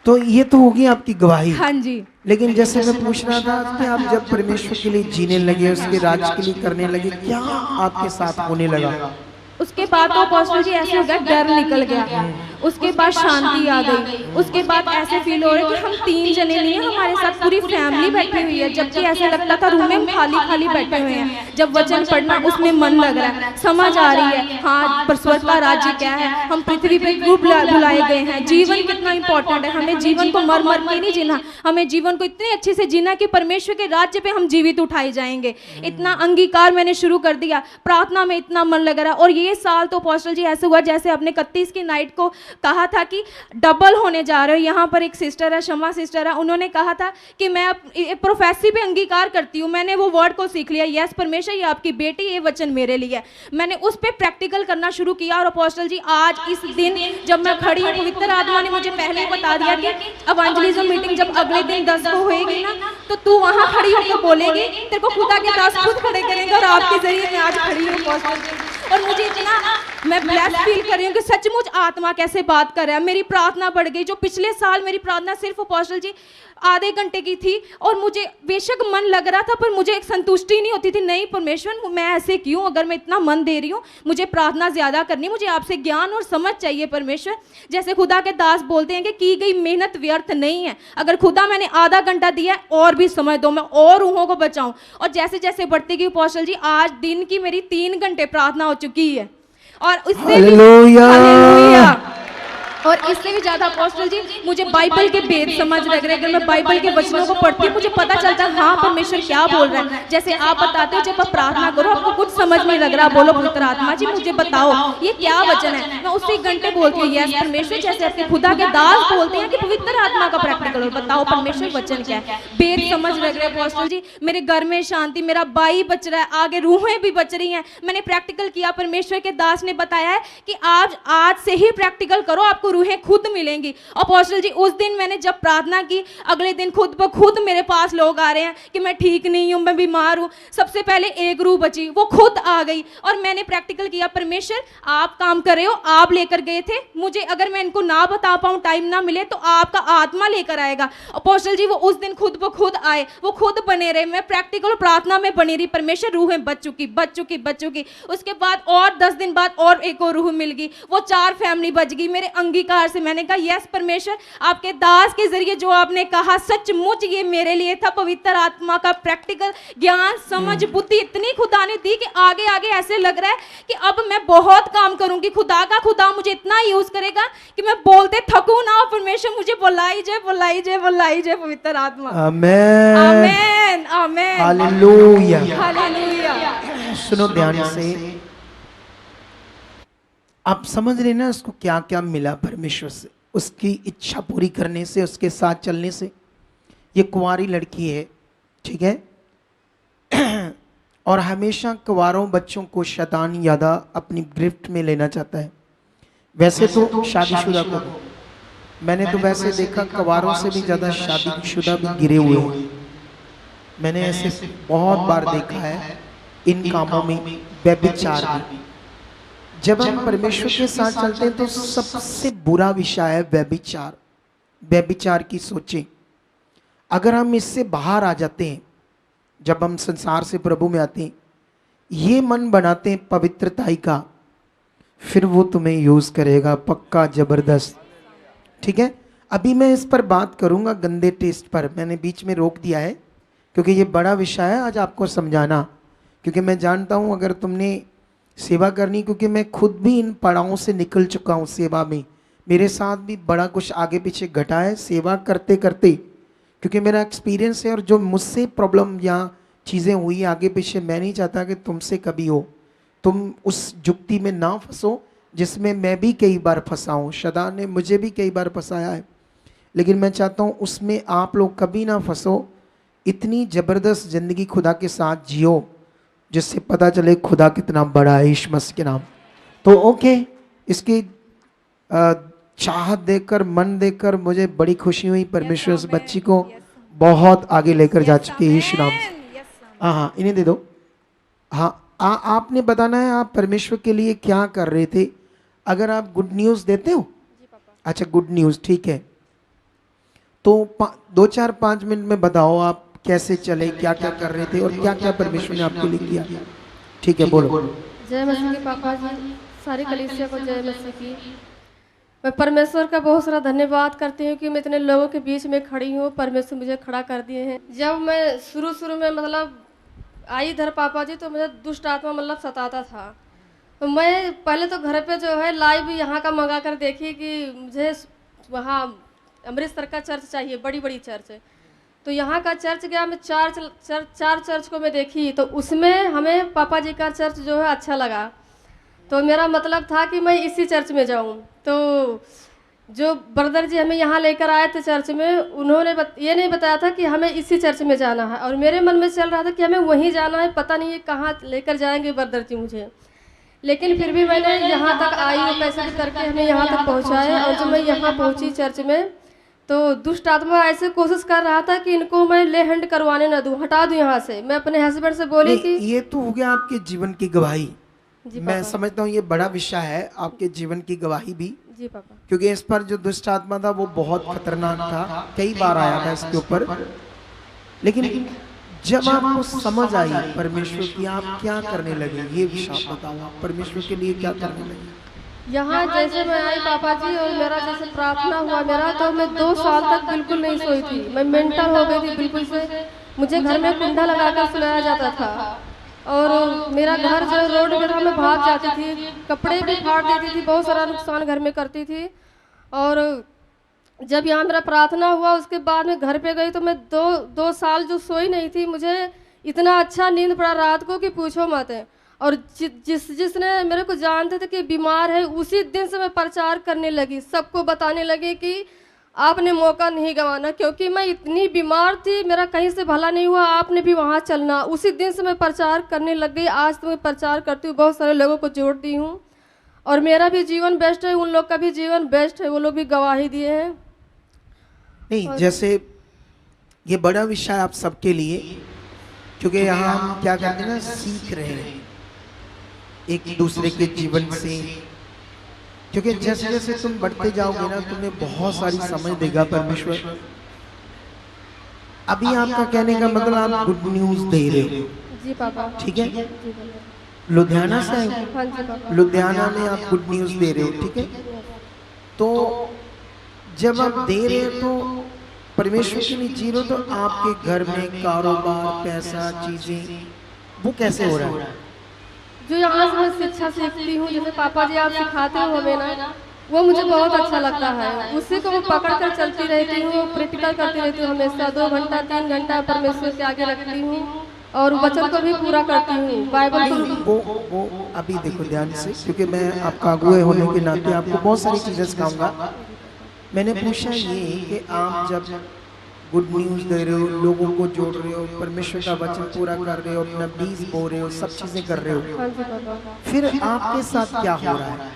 S2: तो ये तो होगी आपकी गवाही।
S3: हाँ जी।
S2: लेकिन जैसे मैं पूछ रहा था कि आप जब परमेश्वर के लिए जीने लगे, उसके राज के लिए करने लगे, क्या आपके साथ होने लगा?
S3: उसके बाद तो अपोस्टल जी ऐसे हो गया, डर निकल गया, उसके बाद शांति आ गई, उसके बाद ऐसे फील हो रहा है कि हम 3 जने नहीं है, हमारे साथ पूरी फैमिली बैठी हुई है, जबकि ऐसा लगता था रूम में हम खाली खाली बैठे हुए हैं। जब वचन पढ़ना उसमें मन लग रहा है, समझ आ रही है, हाँ पर स्वर्ग का राज्य क्या है, हम पृथ्वी पे क्यों बुलाए गए हैं, जीवन कितना इंपॉर्टेंट है, हमें जीवन को मर मर के नहीं जीना, हमें जीवन को इतने अच्छे से जीना कि परमेश्वर के राज्य पे हम जीवित उठाए जाएंगे। इतना अंगीकार मैंने शुरू कर दिया, प्रार्थना में इतना मन लग रहा है। और ये साल तो अपोस्टल जी ऐसे हुआ जैसे अपने 31 की नाइट को कहा था कि डबल होने जा रहे हो। यहाँ पर एक सिस्टर है, शमा सिस्टर है, उन्होंने कहा था कि मैं प्रोफेसी पे अंगीकार करती हूँ, मैंने वो वर्ड को सीख लिया, यस परमेश्वर ये आपकी बेटी, ये वचन मेरे लिए है। मैंने उस पर प्रैक्टिकल करना शुरू किया। और अपोस्टल जी आज इस दिन जब मैं खड़ी हूँ, पवित्र आत्मा ने मुझे पहले ही बता दिया कि इवेंजलिज्म मीटिंग जब अगले दिन 10 को होएगी ना, तो तू वहाँ खड़ी होकर बोलेगी, तेरे को खुदा के दास खुद खड़े करेंगे। और आपके जरिए मैं आज खड़ी हूँ अपोस्टल जी, और मुझे इतना मैं ब्लेस्ड फील कर रही हूँ कि सचमुच आत्मा कैसे बात कर रहा है। मेरी प्रार्थना बढ़ गई। जो पिछले साल मेरी प्रार्थना सिर्फ अपोस्टल जी आधे घंटे की थी, और मुझे बेशक मन लग रहा था, पर मुझे एक संतुष्टि नहीं होती थी। नहीं परमेश्वर, मैं ऐसे क्यों, अगर मैं इतना मन दे रही हूँ, मुझे प्रार्थना ज्यादा करनी, मुझे आपसे ज्ञान और समझ चाहिए परमेश्वर। जैसे खुदा के दास बोलते हैं कि की गई मेहनत व्यर्थ नहीं है। अगर खुदा मैंने आधा घंटा दिया है, और भी समझ दो, मैं और रूहों को बचाऊं। और जैसे जैसे बढ़ती गई अपोस्टल जी, आज दिन की मेरी 3 घंटे प्रार्थना हो चुकी है। और इससे भी हालेलुया, और इससे भी ज्यादा अपोस्टल जी मुझे बाइबल के भेद समझ लग रहे हैं। अगर मैं बाइबल के वचनों को पढ़ती हूँ, मुझे पता चलता है हाँ परमेश्वर क्या बोल रहा है। जैसे आप बताते हो जब आप प्रार्थना करो, आपको कुछ समझ नहीं लग रहा, बोलो पवित्र आत्मा जी मुझे बताओ ये क्या वचन है, मैं उसी घंटे बोलती हूँ यस परमेश्वर। जैसे आपके खुदा के दास बोलते हैं कि पवित्र आत्मा का प्रैक्टिकल हो, बताओ परमेश्वर वचन क्या है, भेद समझ लग रहे हैं अपोस्टल जी। मेरे घर में शांति, मेरा भाई बच रहा है, आगे रूहें भी बच रही हैं। मैंने प्रैक्टिकल किया, परमेश्वर के दास ने बताया है कि आज से ही प्रैक्टिकल करो, आपको रूहें खुद मिलेंगी। अपोस्टल जी उस दिन मैंने जब प्रार्थना की, अगले दिन खुद ब खुद मेरे पास लोग आ रहे हैं कि मैं ठीक नहीं हूं, मैं बीमार हूं। सबसे पहले एक रूह बची, वो खुद आ गई, और मैंने प्रैक्टिकल किया, परमेश्वर आप काम कर रहे हो, आप लेकर गए थे मुझे, अगर मैं इनको ना बता पाऊं, टाइम ना मिले, तो आपका आत्मा लेकर आएगा। अपोस्टल जी वो उस दिन खुद ब खुद आए, वो खुद बने रहे, मैं प्रैक्टिकल प्रार्थना में बनी रही। परमेश्वर रूहें बच चुकी। उसके बाद और 10 दिन बाद और एक और रूह मिल गई, वो 4 फैमिली बच गई मेरे अंगीकार से। मैंने कहा यस परमेश्वर, आपके दास के जरिए जो आपने कहा सचमुच ये मेरे लिए था। पवित्र आत्मा का प्रैक्टिकल ज्ञान, समझ, बुद्धि इतनी खुदा ने दी कि आगे आगे ऐसे लग रहा है कि अब मैं बहुत काम करूंगी। खुदा मुझे इतना यूज करेगा कि मैं बोलते थकूं ना। परमेश्वर मुझे बुलाई जय पवित्र आत्मा।
S2: आमेन
S3: आमेन आमेन
S2: हालेलुया।
S3: हालेलुया।
S2: सुनो ध्यान से, आप समझ रहे ना उसको क्या क्या मिला परमेश्वर से, उसकी इच्छा पूरी करने से, उसके साथ चलने से। ये कुंवारी लड़की है, ठीक है, और हमेशा कुंवारों बच्चों को शैतान ज्यादा अपनी गिरफ्त में लेना चाहता है। वैसे तो शादीशुदा को मैंने तो वैसे देखा कुंवारों से भी ज्यादा शादीशुदा भी गिरे हुए हैं। मैंने ऐसे बहुत बार देखा है इन कामों में, व्यभिचार में। जब हम परमेश्वर के साथ चलते हैं तो सबसे बुरा विषय है व्यभिचार, व्यभिचार की सोचें। अगर हम इससे बाहर आ जाते हैं, जब हम संसार से प्रभु में आते हैं, ये मन बनाते हैं पवित्रताई का, फिर वो तुम्हें यूज करेगा पक्का, जबरदस्त। ठीक है, अभी मैं इस पर बात करूंगा गंदे टेस्ट पर, मैंने बीच में रोक दिया है क्योंकि ये बड़ा विषय है आज आपको समझाना। क्योंकि मैं जानता हूं अगर तुमने सेवा करनी, क्योंकि मैं खुद भी इन पड़ावों से निकल चुका हूँ सेवा में, मेरे साथ भी बड़ा कुछ आगे पीछे घटा है सेवा करते करते, क्योंकि मेरा एक्सपीरियंस है। और जो मुझसे प्रॉब्लम या चीज़ें हुई आगे पीछे, मैं नहीं चाहता कि तुमसे कभी हो, तुम उस जुक्ति में ना फंसो जिसमें मैं भी कई बार फंसा हूँ। शैतान ने मुझे भी कई बार फंसाया है, लेकिन मैं चाहता हूँ उसमें आप लोग कभी ना फंसो। इतनी ज़बरदस्त ज़िंदगी खुदा के साथ जियो जिससे पता चले खुदा कितना बड़ा है, यीशु मसीह के नाम। तो ओके, इसकी चाहत देखकर, मन देखकर मुझे बड़ी खुशी हुई। परमेश्वर इस बच्ची को बहुत आगे लेकर जा चुके हैं यीशु नाम से। हाँ, इन्हें दे दो। हाँ, आपने बताना है आप परमेश्वर के लिए क्या कर रहे थे। अगर आप गुड न्यूज़ देते हो, अच्छा गुड न्यूज़, ठीक है। तो 2-4-5 मिनट में बताओ आप कैसे चले, क्या क्या कर रहे थे और क्या क्या परमेश्वर ने आपके लिए किया। ठीक है, बोलो।
S4: जय मसीह की पापा जी, सारी कलीसिया को जय मसीह की। मैं परमेश्वर का बहुत सारा धन्यवाद करती हूँ कि मैं इतने लोगों के बीच में खड़ी हूँ। परमेश्वर मुझे खड़ा कर दिए हैं। जब मैं शुरू में मतलब आई इधर पापा जी, तो मुझे दुष्ट आत्मा मतलब सताता था। तो मैं पहले तो घर पे जो है लाइव यहाँ का मंगा कर देखी कि मुझे वहाँ अमृतसर का चर्च चाहिए, बड़ी बड़ी चर्च। तो यहाँ का चर्च गया, मैं चार चर्च को मैं देखी, तो उसमें हमें पापा जी का चर्च जो है अच्छा लगा। तो मेरा मतलब था कि मैं इसी चर्च में जाऊँ। तो जो ब्रदर जी हमें यहाँ लेकर आए थे चर्च में, उन्होंने ये नहीं बताया था कि हमें इसी चर्च में जाना है, और मेरे मन में चल रहा था कि हमें वहीं जाना है। पता नहीं ये कहाँ लेकर जाएंगे ब्रदर जी मुझे, लेकिन फिर भी मैंने यहाँ तक आई, वो कैसे भी करके हमें यहाँ तक पहुँचाए। और जब मैं यहाँ पहुँची चर्च में, तो दुष्ट आत्मा ऐसे कोशिश कर रहा था कि इनको मैं ले हैंड करवाने ना दूं, हटा दूं यहाँ से। मैं अपने हस्बैंड से बोली कि
S2: ये तो हो गया आपके जीवन की गवाही।
S4: जी
S2: मैं
S4: पापा।
S2: समझता हूँ ये बड़ा विषय है, आपके जीवन की गवाही भी,
S4: जी पापा।
S2: क्योंकि इस पर जो दुष्ट आत्मा था वो बहुत खतरनाक था, कई बार आया था इसके ऊपर। लेकिन जब आपको समझ आई परमेश्वर की, आप क्या करने लगे, ये विषय बताओ। आप परमेश्वर के लिए क्या करने लगे?
S4: यहाँ जैसे मैं आई पापा जी, और मेरा जैसे प्रार्थना हुआ मेरा, तो मैं 2 साल तक बिल्कुल नहीं सोई थी। मैं मेंटल हो गई थी बिल्कुल से। मुझे घर में कुंडा लगाकर सुलाया जाता था, और मेरा घर जो रोड पे था, मैं भाग जाती थी, कपड़े भी फाड़ देती थी, बहुत सारा नुकसान घर में करती थी। और जब यहाँ मेरा प्रार्थना हुआ, उसके बाद मैं घर पे गई, तो मैं दो साल जो सोई नहीं थी, मुझे इतना अच्छा नींद पड़ा रात को कि पूछो मत। और जिसने मेरे को जानते थे कि बीमार है, उसी दिन से मैं प्रचार करने लगी, सबको बताने लगी कि आपने मौका नहीं गंवाना, क्योंकि मैं इतनी बीमार थी, मेरा कहीं से भला नहीं हुआ, आपने भी वहाँ चलना। उसी दिन से मैं प्रचार करने लग गई। आज तो मैं प्रचार करती हूँ, बहुत सारे लोगों को जोड़ती हूँ, और मेरा भी जीवन बेस्ट है, उन लोग का भी जीवन बेस्ट है, वो लोग भी गवाही दिए हैं।
S2: नहीं, जैसे ये बड़ा विषय आप सबके लिए, क्योंकि यहाँ हम क्या करते हैं ना, सीख रहे हैं एक दूसरे के जीवन से। क्योंकि जैसे जैसे तुम बढ़ते जाओगे ना, तुम्हें बहुत सारी समझ देगा परमेश्वर। अभी आपका कहने का मतलब आप गुड न्यूज दे रहे हो।
S4: जी पापा।
S2: ठीक है,
S4: जी पापा।
S2: लुधियाना से आए?
S4: हाँ जी पापा।
S2: लुधियाना में आप गुड न्यूज दे रहे हो। ठीक है, तो जब आप दे रहे हो तो परमेश्वर के लिए जी रहे हो, तो आपके घर में कारोबार, पैसा, चीजें, वो कैसे हो रहा है?
S4: जो यहाँ से मैं शिक्षा सीखती हूँ, जैसे पापा जी आप सिखाते हो हमें ना, वो मुझे बहुत अच्छा लगता है। उसी को मैं पकड़ कर चलती रहती हूँ, प्रैक्टिकल करती रहती हूँ हमेशा। 2 घंटा 3 घंटा परमेश्वर के आगे रखती हूँ, और वचन को भी पूरा करती हूँ, बाइबल को।
S2: वो अभी देखो ध्यान से, क्योंकि मैं आपका अगुए होने के नाते आपको बहुत सारी चीजें सिखाऊंगा। मैंने पूछा ये कि आप जब गुड न्यूज दे रहे हो, लोगों को जोड़ रहे हो, परमेश्वर का वचन पूरा कर रहे हो, अपना बीज बो रहे हो, सब चीजें कर रहे हो,
S4: हाँ जी पापा।
S2: फिर आपके साथ क्या हो रहा है?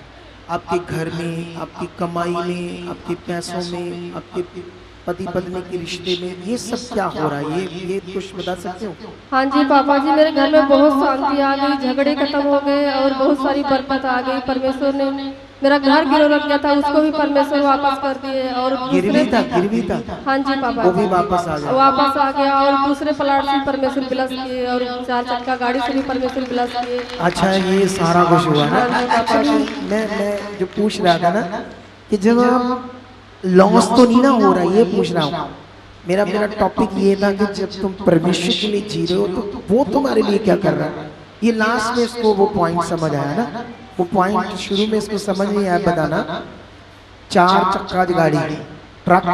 S2: आपके घर में, आपकी कमाई में, आपके पैसों में, आपके पति पत्नी के रिश्ते में, ये सब क्या हो रहा है? ये कुछ बता सकते हो?
S4: हाँ जी पापा जी, मेरे घर में बहुत शांति आ गई, झगड़े खत्म हो गए, और बहुत सारी बरकत आ गई। परमेश्वर ने मेरा घर गिरो रख गया था, उसको भी परमेश्वर वापस कर दिए। और
S2: गिरवी था?
S4: हाँ जी पापा,
S2: वो भी वापस आ गया?
S4: वापस आ गया। और दूसरे प्लाट से परमेश्वर ब्लस किए, और 4 चक्का गाड़ी से भी परमेश्वर ब्लस किए।
S2: अच्छा, ये सारा कुछ हुआ ना?
S4: हाँ जी पापा।
S2: एक्चुअली मैं जो पूछ रहा था ना, कि जब आप लॉस तो नहीं ना हो रहा, ये पूछ रहा हूँ। मेरा टॉपिक ये था कि जब तुम परमेश्वर के लिए जी रहे हो, तो वो तुम्हारे लिए क्या कर रहा है। ये लास्ट में इसको वो पॉइंट समझ आया ना, वो पॉइंट शुरू में इसको समझ नहीं आया, बताना। 4 चक्का गाड़ी, ट्रक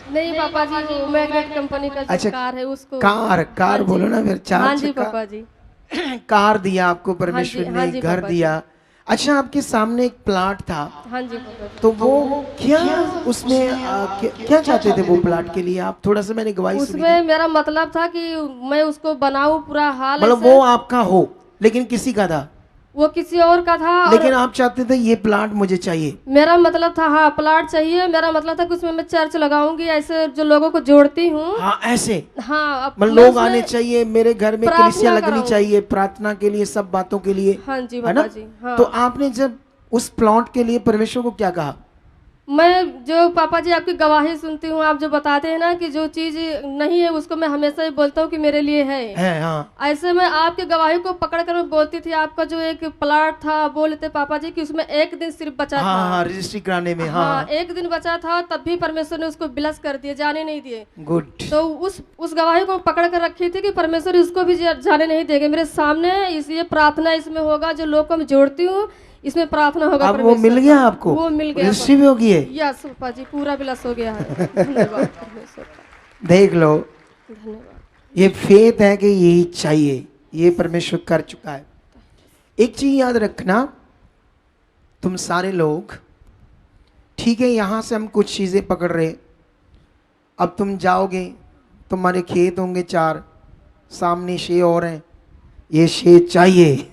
S4: नहीं पापा जी, वो मैग्नेट कंपनी का
S2: अच्छा,
S4: कार है, उसको
S2: कार बोलो ना फिर। 4
S4: हाँ जी
S2: चक्का
S4: पापा जी।
S2: कार दिया आपको परमेश्वर
S4: हाँ
S2: ने,
S4: जी
S2: घर
S4: पापा जी।
S2: दिया। अच्छा, आपके सामने एक प्लाट था,
S4: हाँ जी पापा जी।
S2: तो वो क्या उसमें क्या चाहते थे वो प्लाट के लिए? आप थोड़ा सा, मैंने गवाही सुनी
S4: उसमें मेरा मतलब था कि मैं उसको बनाऊं पूरा हाल,
S2: मतलब
S4: ऐसे।
S2: वो आपका हो, लेकिन किसी का था,
S4: वो किसी और का था।
S2: लेकिन
S4: और
S2: आप चाहते थे ये प्लाट मुझे चाहिए।
S4: मेरा मतलब था, हाँ प्लाट चाहिए। मेरा मतलब था कि उसमें मैं चर्च लगाऊंगी, ऐसे जो लोगों को जोड़ती हूँ।
S2: हाँ, ऐसे
S4: हाँ,
S2: मतलब
S4: मैं
S2: लोग
S4: उसमें
S2: आने चाहिए, मेरे घर में
S4: प्रार्थना
S2: कलीसिया लगनी
S4: कराऊं।
S2: चाहिए, प्रार्थना के लिए, सब बातों के लिए,
S4: हाँ जी
S2: है ना?
S4: बाबा जी। हाँ।
S2: तो आपने जब उस प्लॉट के लिए परमेश्वर को क्या कहा?
S4: मैं जो पापा जी आपकी गवाही सुनती हूँ, आप जो बताते हैं ना कि जो चीज़ नहीं है उसको मैं हमेशा ही बोलता हूँ कि मेरे लिए है।
S2: हाँ।
S4: ऐसे में आपकी गवाही को पकड़ कर मैं बोलती थी। आपका जो एक प्लाट था, बोले थे पापा जी कि उसमें एक दिन सिर्फ बचा
S2: हाँ
S4: था।
S2: हाँ, रजिस्ट्री कराने में। हाँ
S4: हाँ, एक दिन बचा था, तब भी परमेश्वर ने उसको ब्लेस कर दिए, जाने नहीं दिए।
S2: गुड।
S4: तो उस गवाही को पकड़ कर रखी थी कि परमेश्वर इसको भी जाने नहीं देंगे मेरे सामने। इसलिए प्रार्थना इसमें होगा, जो लोग को मैं जोड़ती हूँ इसमें प्रार्थना होगा।
S2: अब वो मिल
S4: परमेश्वर
S2: गया
S4: का।
S2: आपको?
S4: वो मिल गया,
S2: रजिस्ट्री भी हो गई है?
S4: यस पापा जी, पूरा बिलास हो गया है। धन्यवाद परमेश्वर का,
S2: देख लो,
S4: धन्यवाद।
S2: ये फेथ है कि यही चाहिए, ये परमेश्वर कर चुका है। एक चीज याद रखना, तुम सारे लोग, ठीक है, यहां से हम कुछ चीजें पकड़ रहे। अब तुम जाओगे, तुम्हारे खेत होंगे 4, सामने 6 और हैं, ये 6 चाहिए,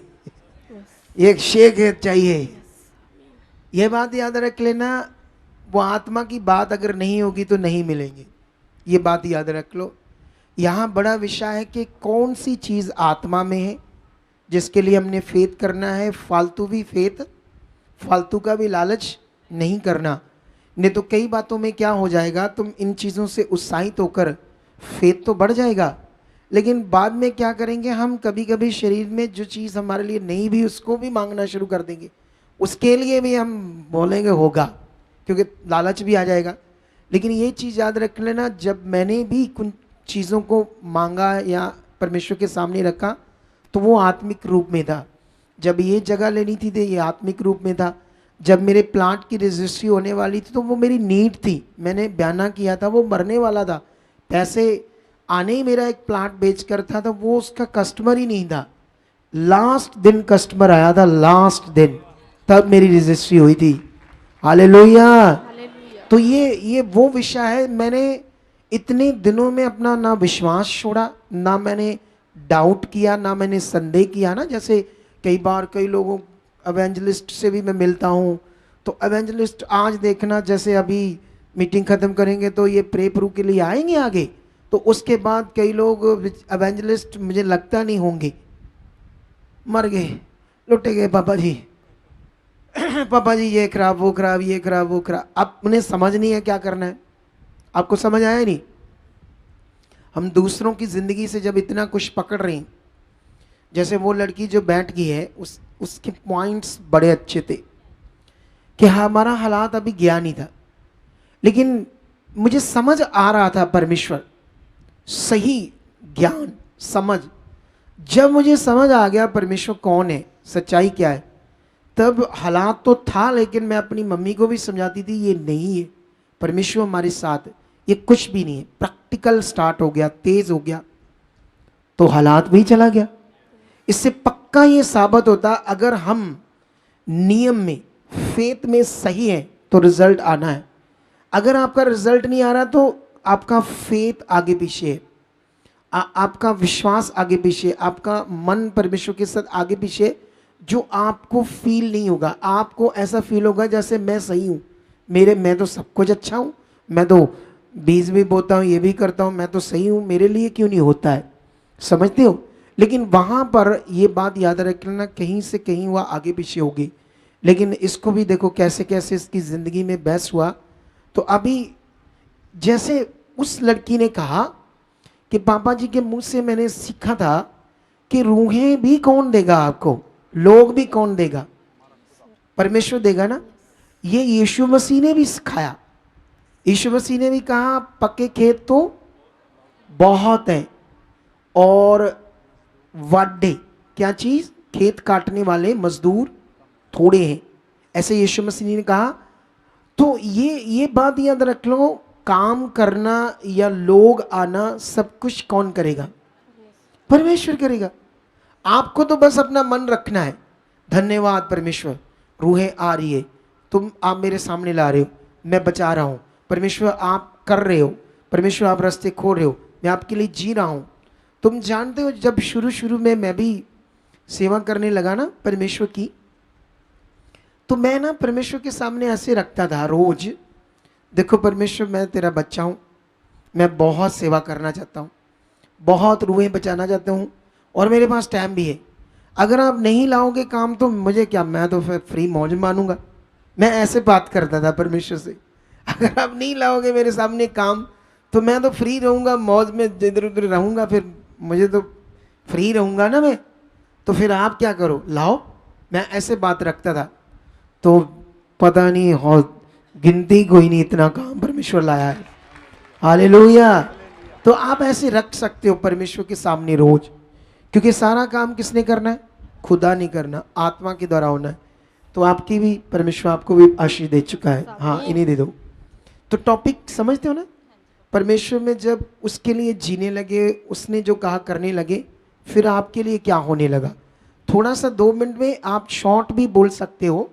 S2: एक 6 खेत चाहिए। ये बात याद रख लेना, वो आत्मा की बात अगर नहीं होगी तो नहीं मिलेंगे, ये बात याद रख लो। यहाँ बड़ा विषय है कि कौन सी चीज़ आत्मा में है जिसके लिए हमने फेथ करना है। फालतू भी फेथ, फालतू का भी लालच नहीं करना, नहीं तो कई बातों में क्या हो जाएगा, तुम इन चीज़ों से उत्साहित होकर फेथ तो बढ़ जाएगा, लेकिन बाद में क्या करेंगे हम, कभी कभी शरीर में जो चीज़ हमारे लिए नहीं भी उसको भी मांगना शुरू कर देंगे, उसके लिए भी हम बोलेंगे होगा, क्योंकि लालच भी आ जाएगा। लेकिन ये चीज़ याद रख लेना, जब मैंने भी कुछ चीज़ों को मांगा या परमेश्वर के सामने रखा तो वो आत्मिक रूप में था। जब ये जगह लेनी थी तो ये आत्मिक रूप में था। जब मेरे प्लांट की रजिस्ट्री होने वाली थी तो वो मेरी नीड थी, मैंने बयाना किया था, वो मरने वाला था, पैसे आने ही मेरा एक प्लांट बेच कर था, तो वो उसका कस्टमर ही नहीं था। लास्ट दिन कस्टमर आया था, लास्ट दिन, तब मेरी रजिस्ट्री हुई थी। हालेलुया। तो ये वो विषय है। मैंने इतने दिनों में अपना ना विश्वास छोड़ा, ना मैंने डाउट किया, ना मैंने संदेह किया ना। जैसे कई बार कई लोगों, एवेंजलिस्ट से भी मैं मिलता हूँ, तो एवेंजलिस्ट आज देखना, जैसे अभी मीटिंग ख़त्म करेंगे तो ये प्रे प्रू के लिए आएंगे आगे, तो उसके बाद कई लोग एवेंजलिस्ट मुझे लगता नहीं होंगे, मर गए, लुटे गए पापा जी, पापा जी ये खराब वो खराब, ये खराब वो खराब। अब उन्हें समझ नहीं है क्या करना है। आपको समझ आया नहीं? हम दूसरों की ज़िंदगी से जब इतना कुछ पकड़ रहे हैं, जैसे वो लड़की जो बैठ गई है, उसके पॉइंट्स बड़े अच्छे थे कि हमारा हालात अभी गया नहीं था, लेकिन मुझे समझ आ रहा था परमेश्वर, सही ज्ञान समझ। जब मुझे समझ आ गया परमेश्वर कौन है, सच्चाई क्या है, तब हालात तो था, लेकिन मैं अपनी मम्मी को भी समझाती थी ये नहीं है, परमेश्वर हमारे साथ, ये कुछ भी नहीं है। प्रैक्टिकल स्टार्ट हो गया, तेज हो गया, तो हालात भी चला गया। इससे पक्का ये साबित होता, अगर हम नियम में, फेथ में सही हैं तो रिजल्ट आना है। अगर आपका रिजल्ट नहीं आ रहा तो आपका फेथ आगे पीछे है, आपका विश्वास आगे पीछे, आपका मन परमेश्वर के साथ आगे पीछे, जो आपको फील नहीं होगा। आपको ऐसा फील होगा जैसे मैं सही हूँ, मैं तो सब कुछ अच्छा हूँ, मैं तो बीज भी बोता हूँ, ये भी करता हूँ, मैं तो सही हूँ, मेरे लिए क्यों नहीं होता है, समझते हो? लेकिन वहाँ पर ये बात याद रखना, कहीं से कहीं वह आगे पीछे होगी। लेकिन इसको भी देखो कैसे कैसे इसकी ज़िंदगी में बहस हुआ। तो अभी जैसे उस लड़की ने कहा कि पापा जी के मुंह से मैंने सीखा था कि रूहें भी कौन देगा आपको, लोग भी कौन देगा, परमेश्वर देगा ना। ये यीशु मसीह ने भी सिखाया। यीशु मसीह ने भी कहा पक्के खेत तो बहुत हैं और वाड्डे, क्या चीज, खेत काटने वाले मजदूर थोड़े हैं, ऐसे यीशु मसीह ने कहा। तो ये बात याद रख लो, काम करना या लोग आना सब कुछ कौन करेगा, परमेश्वर करेगा। आपको तो बस अपना मन रखना है, धन्यवाद परमेश्वर, रूहें आ रही है, आप मेरे सामने ला रहे हो, मैं बचा रहा हूँ, परमेश्वर आप कर रहे हो, परमेश्वर आप रास्ते खोल रहे हो, मैं आपके लिए जी रहा हूँ। तुम जानते हो जब शुरू में मैं भी सेवा करने लगा ना परमेश्वर की, तो मैं ना परमेश्वर के सामने ऐसे रखता था रोज, देखो परमेश्वर मैं तेरा बच्चा हूँ, मैं बहुत सेवा करना चाहता हूँ, बहुत रूहें बचाना चाहता हूँ, और मेरे पास टाइम भी है। अगर आप नहीं लाओगे काम तो मुझे क्या, मैं तो फिर फ्री मौज मानूंगा, मैं ऐसे बात करता था परमेश्वर से, अगर आप नहीं लाओगे मेरे सामने काम तो मैं तो फ्री रहूंगा, मौज में इधर उधर रहूंगा, फिर मुझे तो फ्री रहूंगा ना मैं, तो फिर आप क्या करो, लाओ। मैं ऐसे बात रखता था। तो पता नहीं हो गिनती कोई नहीं इतना काम परमेश्वर लाया है। हालेलुया। तो आप ऐसे रख सकते हो परमेश्वर के सामने रोज, क्योंकि सारा काम किसने करना है? खुदा नहीं करना, आत्मा के द्वारा होना है। तो आपकी भी परमेश्वर आपको भी आशीष दे चुका है। हाँ, इन्हें दे दो। तो टॉपिक समझते हो ना? परमेश्वर में जब उसके लिए जीने लगे, उसने जो कहा करने लगे, फिर आपके लिए क्या होने लगा। थोड़ा सा 2 मिनट में आप शॉर्ट भी बोल सकते हो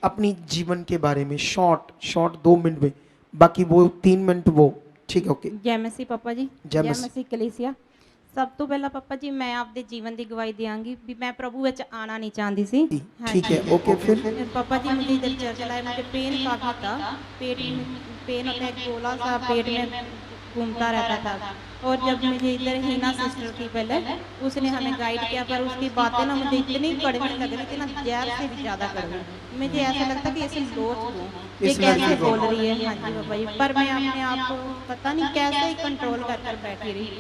S2: अपनी जीवन के बारे में, शॉर्ट 2 मिनट में, बाकी वो 3 मिनट वो ठीक है। ओके।
S5: जय मसीह पापा जी।
S2: जय
S5: जय
S2: मसीह।
S5: मसीह कलीसिया। ਸਭ ਤੋਂ ਪਹਿਲਾਂ ਪਾਪਾ ਜੀ ਮੈਂ ਆਪਦੇ ਜੀਵਨ ਦੀ ਗਵਾਹੀ ਦਿਆਂਗੀ ਵੀ मैं प्रभु ਵਿੱਚ आना नहीं चाहती सी।
S2: ठीक है। ओके। फिर
S5: पापा जी मुझे इधर चर्च लाए, मुझे पेन काफ़ी था, पेट में पेन होता है, एक गोला सा पेट में घूमता रहता था। और जब मुझे इधर हीना सिस्टर थी पहले, उसने हमें गाइड किया, पर उसकी बातें ना मुझे इतनी कड़वी लग रही थी ना, जहर से भी ज़्यादा कड़वी। मुझे ऐसा लगता कि इसे लोच दूँ, ये कैसे बोल रही है। हाँ जी पापा जी। पर मैं अपने आप को पता नहीं कैसे ही कंट्रोल कर बैठी रही।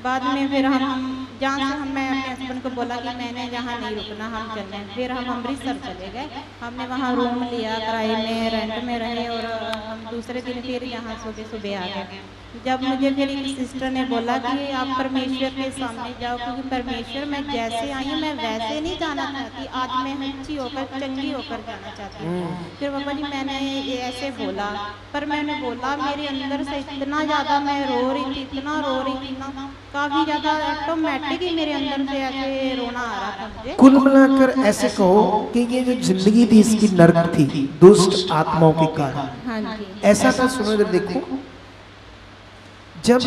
S5: बाद में फिर हम जहाँ से मैं अपने हस्बैंड को बोला कि मैंने यहाँ नहीं रुकना, हम चल रहे हैं। फिर हम अमृतसर चले गए। हमने वहाँ रूम लिया, किराए में, रेंट में रहे, और हम दूसरे दिन फिर यहाँ सुबह आ गए। जब मुझे फिर एक सिस्टर ने बोला कि आप परमेश्वर के सामने जाओ, क्योंकि परमेश्वर मैं जैसे आई हूँ मैं वैसे नहीं जाना चाहती, आज मैं अच्छी होकर चंगी होकर जाना चाहती हूँ। फिर पापा जी मैंने ये ऐसे बोला, पर मैंने बोला मेरे अंदर से इतना ज़्यादा मैं रो रही थी, इतना रो रही थी ना, काफ़ी ज़्यादा ऑटोमेटिक ही मेरे अंदर से ऐसे रोना आ रहा था मुझे।
S2: कुल मिलाकर ऐसे कहो कि ये जो जिंदगी थी इसकी नरक थी, दुष्ट आत्माओं के कारण।
S5: हाँ जी।
S2: ऐसा था। सुनो इधर देखो, जब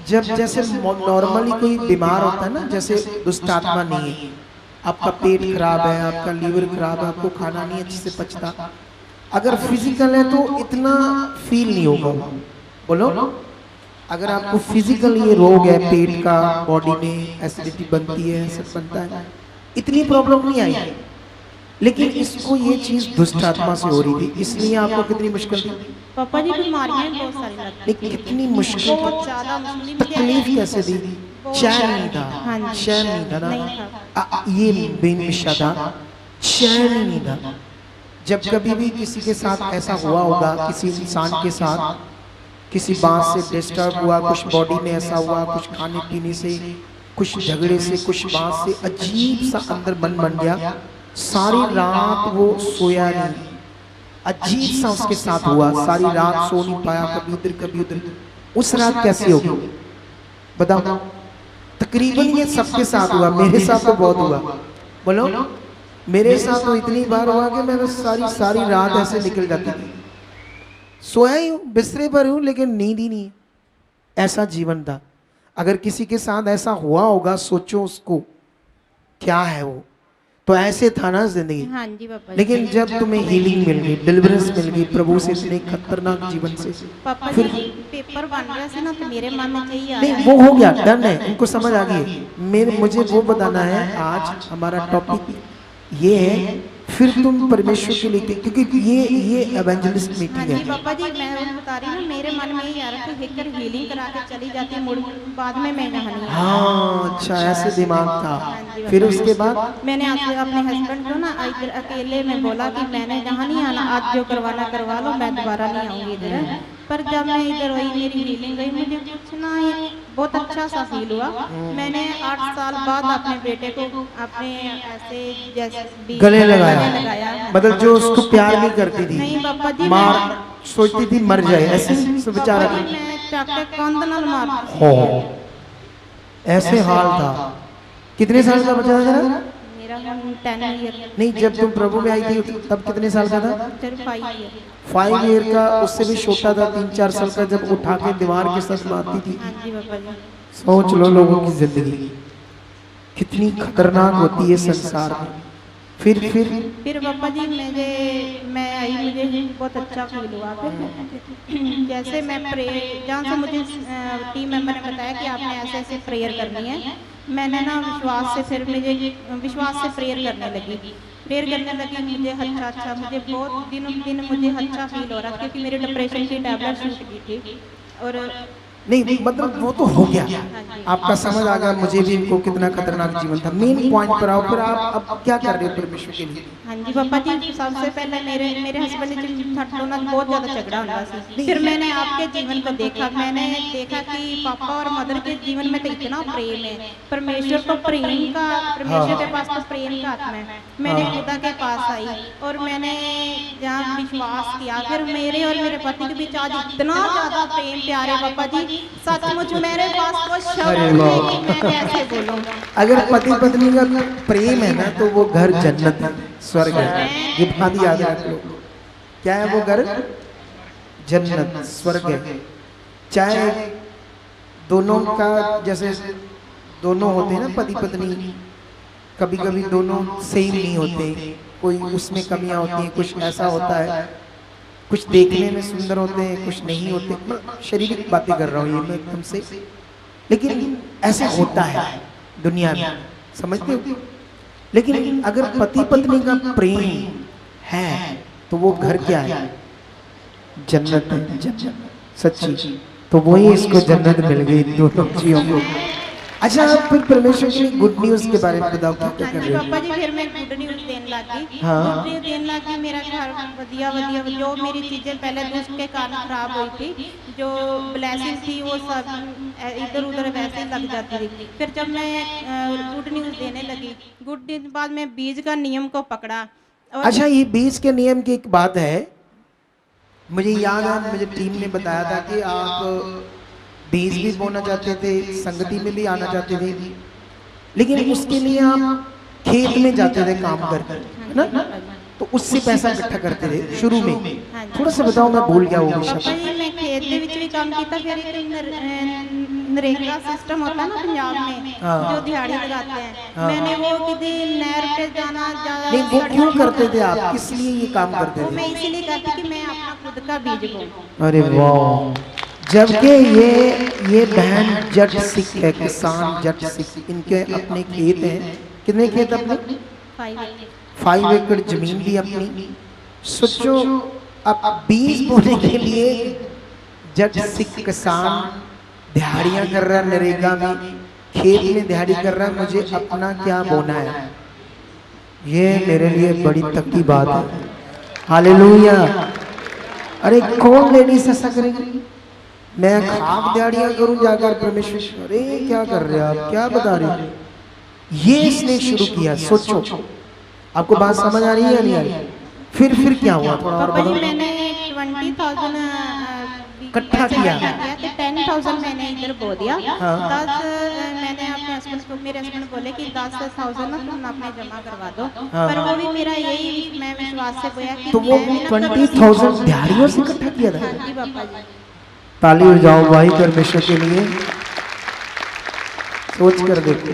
S2: जब जैसे नॉर्मली कोई बीमार होता है ना, जैसे दुष्ट आत्मा नहीं है, आपका पेट खराब है, आपका लीवर खराब है, आपको खाना नहीं अच्छे से पचता, अगर फिजिकल है तो इतना फील नहीं होगा। बोलो, अगर आपको फिजिकल ये रोग है, पेट का, बॉडी में एसिडिटी बनती है, सब बनता है, इतनी प्रॉब्लम नहीं आई, लेकिन इसको ये चीज दुष्ट आत्मा से हो रही थी, इसलिए आपको कितनी मुश्किल थी।
S5: पापा जी बीमारियां बहुत सारी लगती
S2: लेकिन कितनी मुश्किल,
S5: बहुत ज़्यादा मुश्किल।
S2: तकलीफ कैसे दी, चैन नहीं था।
S5: हाँ जी।
S2: चैन नहीं था
S5: नहीं
S2: ना, ये बेनिशा था, चैन ही नहीं था। जब कभी भी किसी के साथ ऐसा हुआ होगा, किसी इंसान के साथ किसी बात से डिस्टर्ब हुआ, कुछ बॉडी में ऐसा हुआ, कुछ खाने पीने से, कुछ झगड़े से, कुछ बात से अजीब सा अंदर मन बन गया, सारी रात वो सोया नहीं, अजीब सा उसके साथ हुआ, सारी रात सो नहीं पाया, कभी उधर कभी उधर। उस रात कैसी होगी बताओ? तकरीबन ये सबके साथ हुआ, मेरे साथ तो बहुत हुआ। बोलो, मेरे साथ तो इतनी बार हुआ कि मैं बस सारी रात ऐसे निकल जाती थी, सोया ही हूँ, बिस्तरे पर हूँ, लेकिन नींद ही नहीं है। ऐसा जीवन था। अगर किसी के साथ ऐसा हुआ होगा, सोचो उसको क्या है वो। तो ऐसे था ना जिंदगी।
S5: हाँ जी पापा जी।
S2: लेकिन जब तुम्हें हीलिंग मिल गई, डिलीवरेंस मिल गई प्रभु से, इतने खतरनाक जीवन से,
S5: पापा
S2: फिर
S5: जी पेपर बन रहा था ना, तो मेरे मन में चाहिए
S2: नहीं, वो हो गया, डन है, उनको समझ आ गई। मुझे वो बताना है, आज हमारा टॉपिक ये है, फिर तुम परमेश्वर के लिए, क्योंकि ये एवेंजलिस्ट
S5: हाँ
S2: मीटिंग
S5: जी
S2: है।
S5: पापा जी, मैं वो बता रही हूँ, मेरे मन में ये आ रहा था हिकर हीलिंग करा के चली जाती मुड़, बाद में मैं यहाँ नहीं आई।
S2: हाँ, अच्छा, ऐसे दिमाग था।
S5: हाँ जी,
S2: फिर उसके बाद
S5: मैंने आपसे अपने हस्बैंड को ना इधर अकेले में बोला कि मैंने यहाँ नहीं आना, आज जो करवाना करवा लो, मैं दोबारा नहीं आऊँगी इधर। पर जब मैं इधर आई, मेरी हीलिंग गई, मुझे कुछ ना बहुत अच्छा सा फील हुआ। मैंने 8 साल बाद अपने बेटे को अपने ऐसे जैसे
S2: गले लगाया, मतलब जो उसको प्यार नहीं करती थी,
S5: नहीं पापा जी,
S2: मार सोचती थी मर जाए, ऐसे सब बेचारा
S5: पापा जी, मैं चाके कंध नाल मार,
S2: हो, ऐसे हाल था। कितने साल का बच्चा था जरा?
S5: मेरा 10 ईयर,
S2: नहीं, जब तुम प्रभु में आई थी तब कितने साल का था?
S5: 5 ईयर।
S2: 5 ईयर का, उससे भी छोटा था, 3-4 साल का, जब उठा के दीवार के साथ मारती थी।
S5: हाँ जी पापा जी।
S2: सोच लो लोगों की जिंदगी कितनी खतरनाक होती है संसार में। फिर
S5: पापा जी मैं आई, मुझे बहुत अच्छा फील हुआ। फिर जैसे मैं प्रे, जहाँ से मुझे टीम मेंबर ने बताया कि आपने ऐसे ऐसे प्रेयर करनी है, मैंने ना विश्वास से प्रेयर करने लगी। फिर करने लगी मुझे अच्छा, मुझे बहुत दिनों दिन मुझे अच्छा फील हो रहा क्योंकि मेरे डिप्रेशन की टैबलेट छूट गई थी। और
S2: नहीं मतलब वो तो हो गया,
S5: हाँ जी।
S2: आपका समझ आ गया मुझे भी इनको कितना खतरनाक जीवन था। मेन पॉइंट पर आओ, फिर आप अब क्या कर रहे हो परमेश्वर के लिए?
S5: हाँ जी पापा जी, सबसे पहले मेरे हस्बैंड जी थोड़ा ना बहुत ज़्यादा झगड़ा होता सी। फिर मैंने आपके जीवन को देखा, मैंने देखा कि पापा और मदर के जीवन में तो इतना प्रेम है, परमेश्वर को प्रेम का, परमेश्वर के पास तो प्रेम का आत्मा है। मैंने खुदा के पास आई और मैंने जहाँ विश्वास किया, फिर मेरे और मेरे पति के बीच आज इतना ज़्यादा प्रेम प्यार है पापा जी, सचमुच मेरे पास वो शब्द नहीं कि मैं कैसे बोलूँ।
S2: अगर पति पत्नी का प्रेम है ना तो वो घर जन्नत है, स्वर्ग है। ये बात याद रख लो। क्या है वो घर? जन्नत, स्वर्ग है। चाहे दोनों का, जैसे दोनों होते हैं ना पति पत्नी, कभी कभी दोनों सेम नहीं होते, कोई उसमें कमियां होती हैं, कुछ ऐसा होता है, कुछ देखने में सुंदर होते हैं, कुछ नहीं होते। मतलब शारीरिक बातें कर रहा हूँ ये मैं तुमसे, लेकिन ऐसा होता है दुनिया में, समझते हो? लेकिन अगर पति पत्नी का प्रेम है तो वो घर क्या है? जन्नत है, जन्नत सच्ची। तो वही इसको जन्नत मिल गई दोनों जीवों को। अच्छा, फिर परमेश्वर की गुड न्यूज के बारे में बताओ, क्या क्या
S5: हाँ
S2: कर
S5: जी
S2: रहे
S5: पापा
S2: हो?
S5: जी, फिर मैं गुड न्यूज देने लगी।
S2: हाँ।
S5: गुड न्यूज देने लगी, मेरा घर वधिया वधिया, जो मेरी चीजें पहले दुष्ट के कारण खराब हुई थी, जो ब्लेसिंग थी वो सब इधर उधर वैसे ही लग जाती थी। फिर जब मैं गुड न्यूज देने लगी, गुड न्यूज बाद में बीज का नियम को पकड़ा। और
S2: अच्छा, ये बीज के नियम की एक बात है, मुझे याद है मुझे टीम ने बताया था कि आप बीज भी बोना चाहते थे, संगति में भी आना चाहते थे, लेकिन उसके लिए आप खेत में जाते थे काम कर, है ना? तो उससे पैसा इकट्ठा करते थे शुरू में।
S5: हाँ जी।
S2: थोड़ा सा बताओ, मैं भूल गया वो
S5: पापा
S2: विषय।
S5: जी, मैं खेत ਦੇ ਵਿੱਚ ਵੀ ਕੰਮ ਕੀਤਾ, फिर एक नरेगा सिस्टम होता है ना पंजाब में,
S2: हाँ।
S5: जो दिहाड़ी लगाते हैं,
S2: हाँ।
S5: मैंने वो किसी नहर पे जाना
S2: नहीं, वो क्यों करते थे आप, किस लिए ये काम करते
S5: वो मैं
S2: थे?
S5: इसीलिए करती कि मैं अपना खुद का बीज बोऊं।
S2: अरे वाह, जबकि ये बहन जट सिख है, किसान जट सिख, इनके अपने खेत हैं। कितने खेत अपने? 5 एकड़ जमीन भी अपनी। सोचो, अब बीज बोने के लिए जट सिख किसान दिहाड़ियां कर रहा है, नरेगा में खेत में दिहाड़ी कर रहा है, मुझे अपना क्या बोना है? ये मेरे लिए बड़ी तक की बात है। हालेलुया। अरे कौन लेडीज ऐसा करेगी? मैं खाक दिहाड़ियां करूं जाकर परमेश्वर? अरे क्या कर रहे हो आप, क्या बता रहे हो? ये इसने शुरू किया। सोचो, आपको बात समझ आ रही है या नहीं आ रही? फिर क्या हुआ, थोड़ा और
S5: पापा जी,
S2: बताओ।
S5: मैंने 20,000
S2: इकट्ठा किया।
S5: 10,000 मैंने इधर बो दिया।
S2: हाँ।
S5: 10 मैंने अपने हस्बैंड को, मेरे हस्बैंड बोले कि 10,000 ना तुम अपने जमा करवा दो।
S2: हाँ।
S5: पर वो भी मेरा यही मैं विश्वास से बोया कि
S2: तो वो
S5: मैं भी ना करूँ।
S2: 20,000 दिहाड़ियों से इकट्ठा किया था।
S5: हाँ जी पापा जी।
S2: ताली बजाओ भाई परमेश्वर के लिए। सोच कर देखो,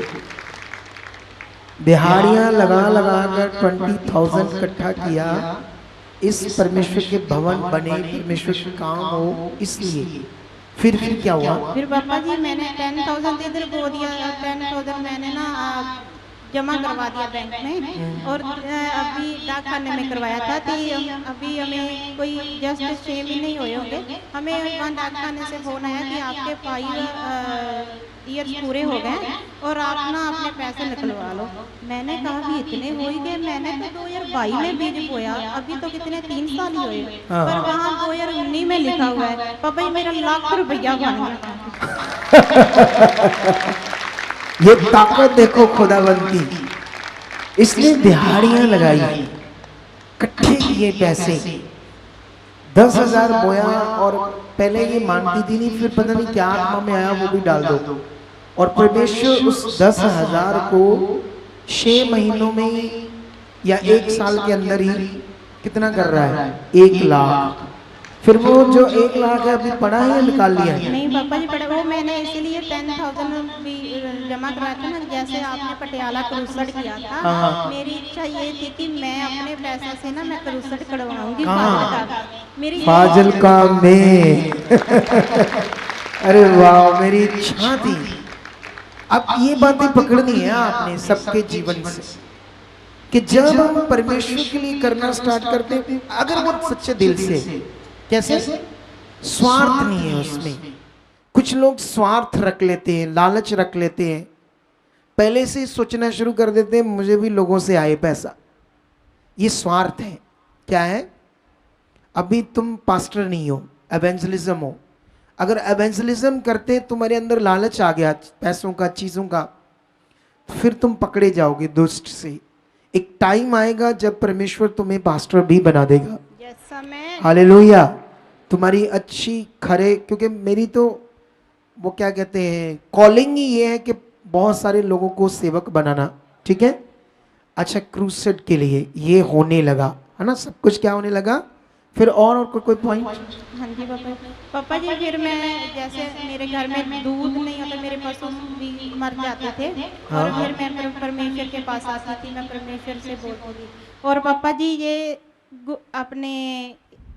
S2: दिहाड़ियां लगा लगा कर 20,000 इकट्ठा किया, इस परमेश्वर के भवन बने, परमेश्वर के काम हो, इसलिए। फिर क्या हुआ?
S5: फिर पापा जी, मैंने 10,000 इधर बो दिया, 10,000 मैंने ना जमा करवा दिया बैंक में, और अभी डाकखाने में करवाया था। तो अभी हमें कोई जस्ट 6 महीने ही हुए होंगे, हमें वहाँ डाकखाने से फोन आया कि आपके 5 ईयर्स पूरे हो गए और आप ना अपने पैसे निकलवा लो। मैंने कहा भी इतने हो ही गए, मैंने तो 2022 में बीज बोया, अभी तो कितने 3 साल ही हुए,
S2: हाँ।
S5: पर वहाँ 2019 में लिखा हुआ है। पापा जी, मेरा लाख रुपया बन गया।
S2: ये ताकत देखो खुदावंत की। इसने दिहाड़ियां लगाई, इकट्ठे किए पैसे, 10,000 बोया, और पहले ये मानती थी नहीं, फिर पता नहीं क्या आत्मा में आया, वो भी डाल दो। और परमेश्वर उस 10,000 को 6 महीनों में या 1 साल के अंदर ही कितना कर रहा है? 1 लाख। फिर वो जो 1 लाख है अभी पड़ा है या निकाल लिया है?
S5: नहीं पापा जी, पड़ा वो मैंने इसीलिए 10,000 भी जमा कराया था ना, जैसे आपने पटियाला क्रूसेड किया था।
S2: हाँ।
S5: मेरी इच्छा ये थी कि मैं अपने पैसे से ना मैं क्रूसेड करवाऊंगी
S2: कहाँ?
S5: फाजिलका। मेरी
S2: फाजिलका में। अरे वाह, मेरी इच्छा थी। अब ये बातें पकड़नी है आपने सबके जीवन से। कि जब हम परमेश्वर के लिए करना स्टार्ट करते हैं, अगर वो सच्चे दिल से, कैसे, स्वार्थ नहीं है उसमें। कुछ लोग स्वार्थ रख लेते हैं, लालच रख लेते हैं, पहले से सोचना शुरू कर देते हैं मुझे भी लोगों से आए पैसा। ये स्वार्थ है। क्या है? अभी तुम पास्टर नहीं हो, एवेंजलिज्म हो। अगर एवेंजलिज्म करते तुम्हारे अंदर लालच आ गया पैसों का, चीज़ों का, फिर तुम पकड़े जाओगे दुष्ट से। एक टाइम आएगा जब परमेश्वर तुम्हें पास्टर भी बना देगा।
S5: समय
S2: हालेलुया। तुम्हारी अच्छी खरे, क्योंकि मेरी तो वो क्या कहते हैं, कॉलिंग ही ये है कि बहुत सारे लोगों को सेवक बनाना। ठीक है, अच्छा, क्रूसेड के लिए ये होने लगा है ना, सब कुछ क्या होने लगा। फिर और कोई पॉइंट?
S5: हाँ जी पापा जी, फिर मैं जैसे मेरे घर में दूध नहीं होता, मेरे पशु भी मर जाते थे। और फिर मैं परमेश्वर के पास आती थी, मैं परमेश्वर से बोलती थी। और पापा जी ये अपने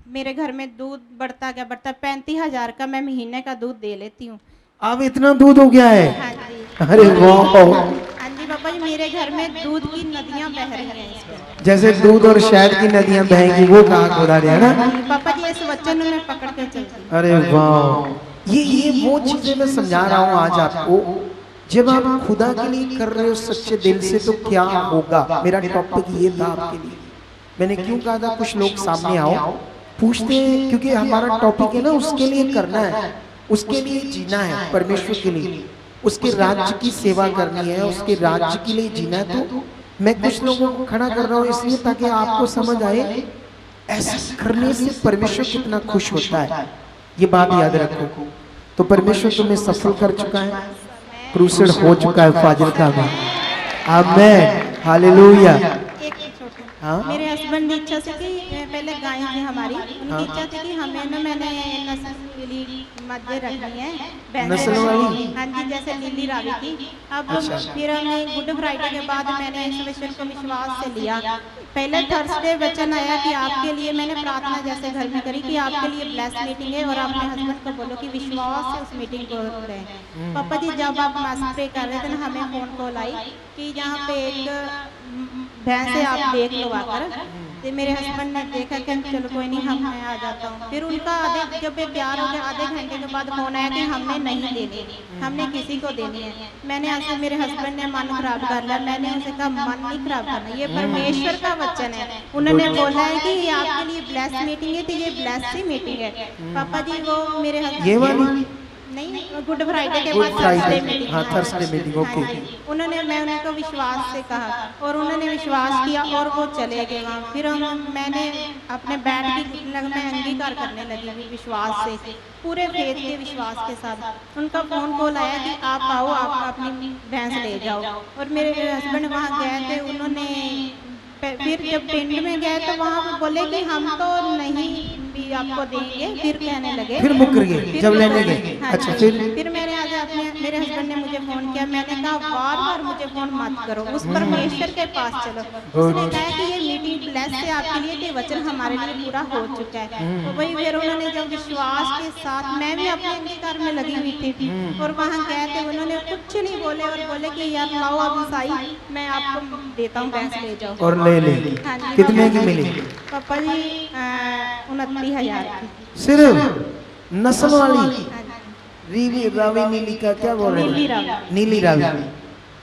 S5: मेरे घर में दूध बढ़ता गया, 35,000 का मैं महीने का दूध दे लेती हूँ।
S2: अब इतना दूध हो गया है?
S5: हाँ जी।
S2: अरे वाह।
S5: हाँ जी पापा जी, मेरे घर में दूध की नदियाँ बह रही हैं इस पर।
S2: जैसे दूध और शहद की नदियां बहेंगी, वो कहाँ खुदा रहे, है ना?
S5: पापा जी इस वचन में पकड़ के चलती।
S2: अरे वाह, ये वो चीजें मैं समझा रहा हूँ आज आपको। जब आप खुदा के लिए कर रहे हो सच्चे दिल से तो क्या होगा। मेरा टॉपिक ये था आपके लिए। मैंने क्यों कहा था कुछ लोग सामने आओ, पूछते हैं, क्योंकि हमारा टॉपिक है ना, उसके लिए करना है, उसके लिए जीना है, परमेश्वर के लिए, उसके राज्य की सेवा करनी है, उसके राज्य के लिए जीना है। तो मैं कुछ लोगों को खड़ा कर रहा हूँ इसलिए ताकि आपको समझ आए ऐसा करने से परमेश्वर कितना खुश होता है। ये बात याद रखो। तो परमेश्वर तुम्हें सफल कर चुका है, क्रूसेड हो चुका है फाजिल्का में। आमीन, हालेलुया। हाँ?
S5: मेरे हस्बैंड की इच्छा से कि पहले गाय थी हमारी, उनकी इच्छा थी कि हमें ना, मैंने नस्ल वाली मध्य रखनी है,
S2: नस्ल वाली?
S5: हाँ जी, जैसे लीली रावी थी। अब फिर हमने गुड फ्राइडे के बाद मैंने इस विषय को विश्वास से लिया। पहले थर्सडे वचन आया कि आपके लिए, मैंने प्रार्थना जैसे घर में करी कि आपके लिए ब्लेस मीटिंग है और अपने हस्बैंड को बोलो कि विश्वास से उस मीटिंग को करें। पापा जी जब आप मास्क पे कर रहे थे ना, हमें फोन कॉल आई कि यहाँ पे एक भैंस है, आप देख लो आकर। तो मेरे हस्बैंड ने देखा कि चलो कोई नहीं, हम मैं आ जाता हूँ। फिर उनका आधे, जब ये तैयार हो गया, आधे घंटे के बाद फोन आया कि हमने नहीं देनी, हमने किसी को देनी है। मैंने ऐसे, मेरे हस्बैंड ने मन खराब कर लिया। मैंने उनसे कहा मन नहीं खराब करना, ये परमेश्वर का वचन है। उन्होंने बोला है कि ये आपके लिए ब्लेस मीटिंग है, तो ये ब्लेस ही मीटिंग है। पापा जी वो मेरे हस्बैंड नहीं, गुड फ्राइडे के बाद थर्सडे मीटिंग।
S2: हाँ, थर्सडे मीटिंग, ओके।
S5: उन्होंने, मैं उनको विश्वास से कहा और उन्होंने विश्वास किया और वो चले गए वहाँ। फिर मैंने अपने बैठ की मैं अंगीकार करने लगी विश्वास से, पूरे फेथ के विश्वास के साथ। उनका फोन कॉल आया कि आप आओ, आप अपनी भैंस ले जाओ। और मेरे हस्बैंड वहाँ गए थे। उन्होंने फिर जब पिंड में गए तो वहाँ बोले कि हम तो नहीं भी आपको देंगे। फिर कहने लगे,
S2: फिर मुकर गए जब लेने गए।
S5: हाँ,
S2: अच्छा,
S5: फिर मेरे आज अपने मेरे हस्बैंड ने मुझे फोन किया। मैंने कहा बार बार मुझे फोन मत करो, उस परमेश्वर के पास चलो। उसने कहा कि ये मीटिंग ब्लेस है आपके लिए, कि वचन हमारे लिए पूरा हो चुका है। तो वही फिर उन्होंने जब विश्वास के साथ, मैं भी अपने अंगीकार में लगी हुई थी और वहाँ गए थे। उन्होंने कुछ नहीं बोले और बोले कि यार लाओ अब ईसाई, मैं आपको देता हूँ, भैंस ले जाओ।
S2: और ले ले।
S5: हाँ जी,
S2: कितने की मिली?
S5: पापा जी 29,000 की।
S2: सिर्फ नस्ल वाली?
S5: हाँ जी।
S2: नीली रावी, नीली का क्या बोल रहे
S5: नीली
S2: हैं?
S5: रावी।
S2: नीली रावी।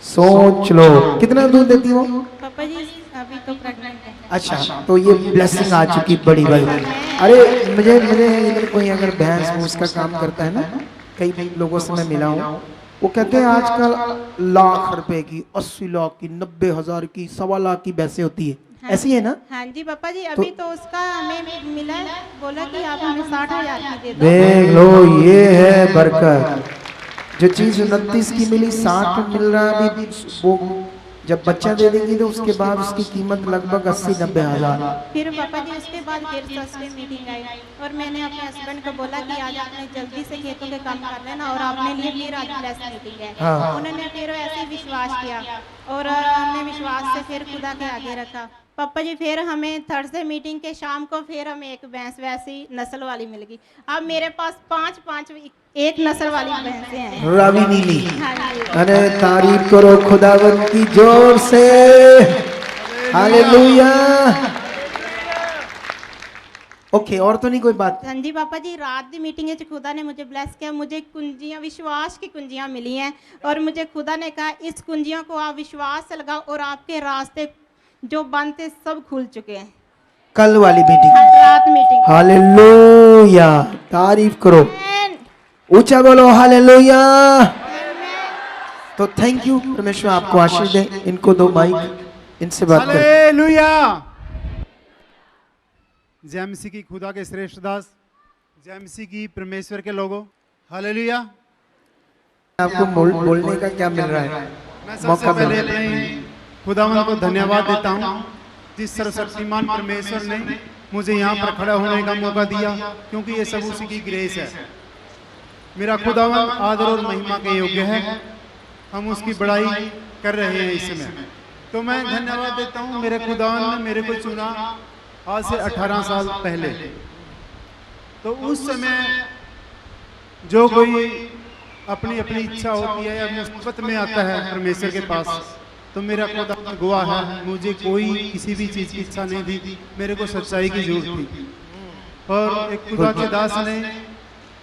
S2: सोच लो कितना दूध देती हो?
S5: पापा जी अभी तो प्रेग्नेंट है।
S2: अच्छा, तो ये ब्लेसिंग आ चुकी बड़ी भाई। अरे मुझे इधर कोई अगर भैंस भूस का काम करता है ना, कई लोगों से मैं मिला हूँ, वो कहते हैं आजकल लाख रुपए की, 80 लाख की, 90,000 की, 1.25 लाख की भैंसें होती है।
S5: हाँ
S2: ऐसी है ना?
S5: हाँ जी पापा जी, अभी तो उसका हमें मिला, बोला कि आप हमें 60,000 की दे दो।
S2: देख लो, ये है बरकत। जो चीज 29 की मिली 60 में मिल रहा है अभी, वो जब बच्चा दे देगी तो उसके बाद उसकी कीमत लगभग 80-90 हजार।
S5: फिर पापा जी उसके बाद फिर थर्सडे मीटिंग आई और मैंने अपने हस्बैंड को बोला कि आज आपने जल्दी से खेतों के काम कर लेना और आपने लिए फिर आज ब्लेस मीटिंग है।
S2: हाँ।
S5: उन्होंने फिर ऐसे ही विश्वास किया और हमने विश्वास से फिर खुदा के आगे रखा। पापा जी फिर हमें थर्सडे मीटिंग के शाम को फिर हमें एक भैंस वैसी नस्ल वाली मिल गई। अब मेरे पास 5 एक नस्ल वाली भैंसें हैं।
S2: रावी नीली।
S5: हाँ जी।
S2: अरे तारीफ करो खुदावंद की जोर से। हालेलुया। ओके, और तो नहीं कोई बात?
S5: हाँ जी पापा जी, रात की मीटिंग में खुदा ने मुझे ब्लेस किया, मुझे कुंजियाँ, विश्वास की कुंजियाँ मिली हैं और मुझे खुदा ने कहा इस कुंजियों को आप विश्वास से लगाओ और आपके रास्ते जो बंद थे सब खुल चुके हैं।
S2: कल वाली मीटिंग,
S5: रात मीटिंग।
S2: हालेलुया, तारीफ करो, ऊंचा बोलो हालेलुया। तो थैंक यू, परमेश्वर आपको आशीष दे। इनको दो माइक, इनसे बात करें।
S6: हालेलुया। जय मसीह की खुदा के श्रेष्ठ दास, जय मसीह की परमेश्वर के लोगों, हालेलुया।
S2: आपको बोलने का क्या मिल रहा है?
S6: मैं सबसे पहले अपने खुदावंद को धन्यवाद देता हूँ जिस सर्वशक्तिमान परमेश्वर ने मुझे यहाँ पर खड़ा होने का मौका दिया, क्योंकि ये सब उसी की ग्रेस है। मेरा खुदावंद आदर और महिमा के योग्य है, हम उसकी बड़ाई कर रहे हैं इस समय। तो मैं धन्यवाद देता हूँ मेरे खुदावंद ने मेरे को चुना आज से 18 साल पहले। तो उस समय जो कोई अपनी अपनी इच्छा होती है या मुसीबत में आता है परमेश्वर के पास, तो मेरा खुदा गवाह है, मुझे कोई किसी भी चीज़ की इच्छा नहीं थी, मेरे को सच्चाई की जरूरत थी। और एक खुदा के दास ने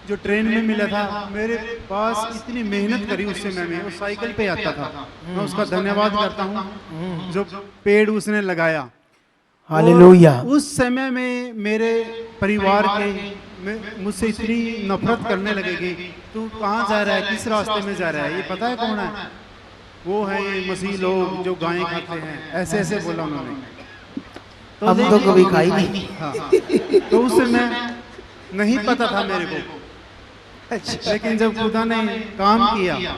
S6: जो ट्रेन में मिला था, मेरे पास इतनी मेहनत करी उस समय में, वो साइकिल पे आता था। मैं उसका धन्यवाद करता हूँ जो पेड़ उसने लगाया।
S2: हालेलुया।
S6: उस समय में मेरे परिवार के मुझसे इतनी नफरत करने लगे कि तू कहाँ जा रहा है, किस रास्ते में जा रहा है, ये पता है कौन है? वो है ये मसीह लोग जो गायें खाते हैं, ऐसे ऐसे बोला उन्होंने। तो
S2: हम तो कभी खाई नहीं।
S6: हाँ, तो उस समय नहीं पता था मेरे को, लेकिन जब खुदा ने काम किया,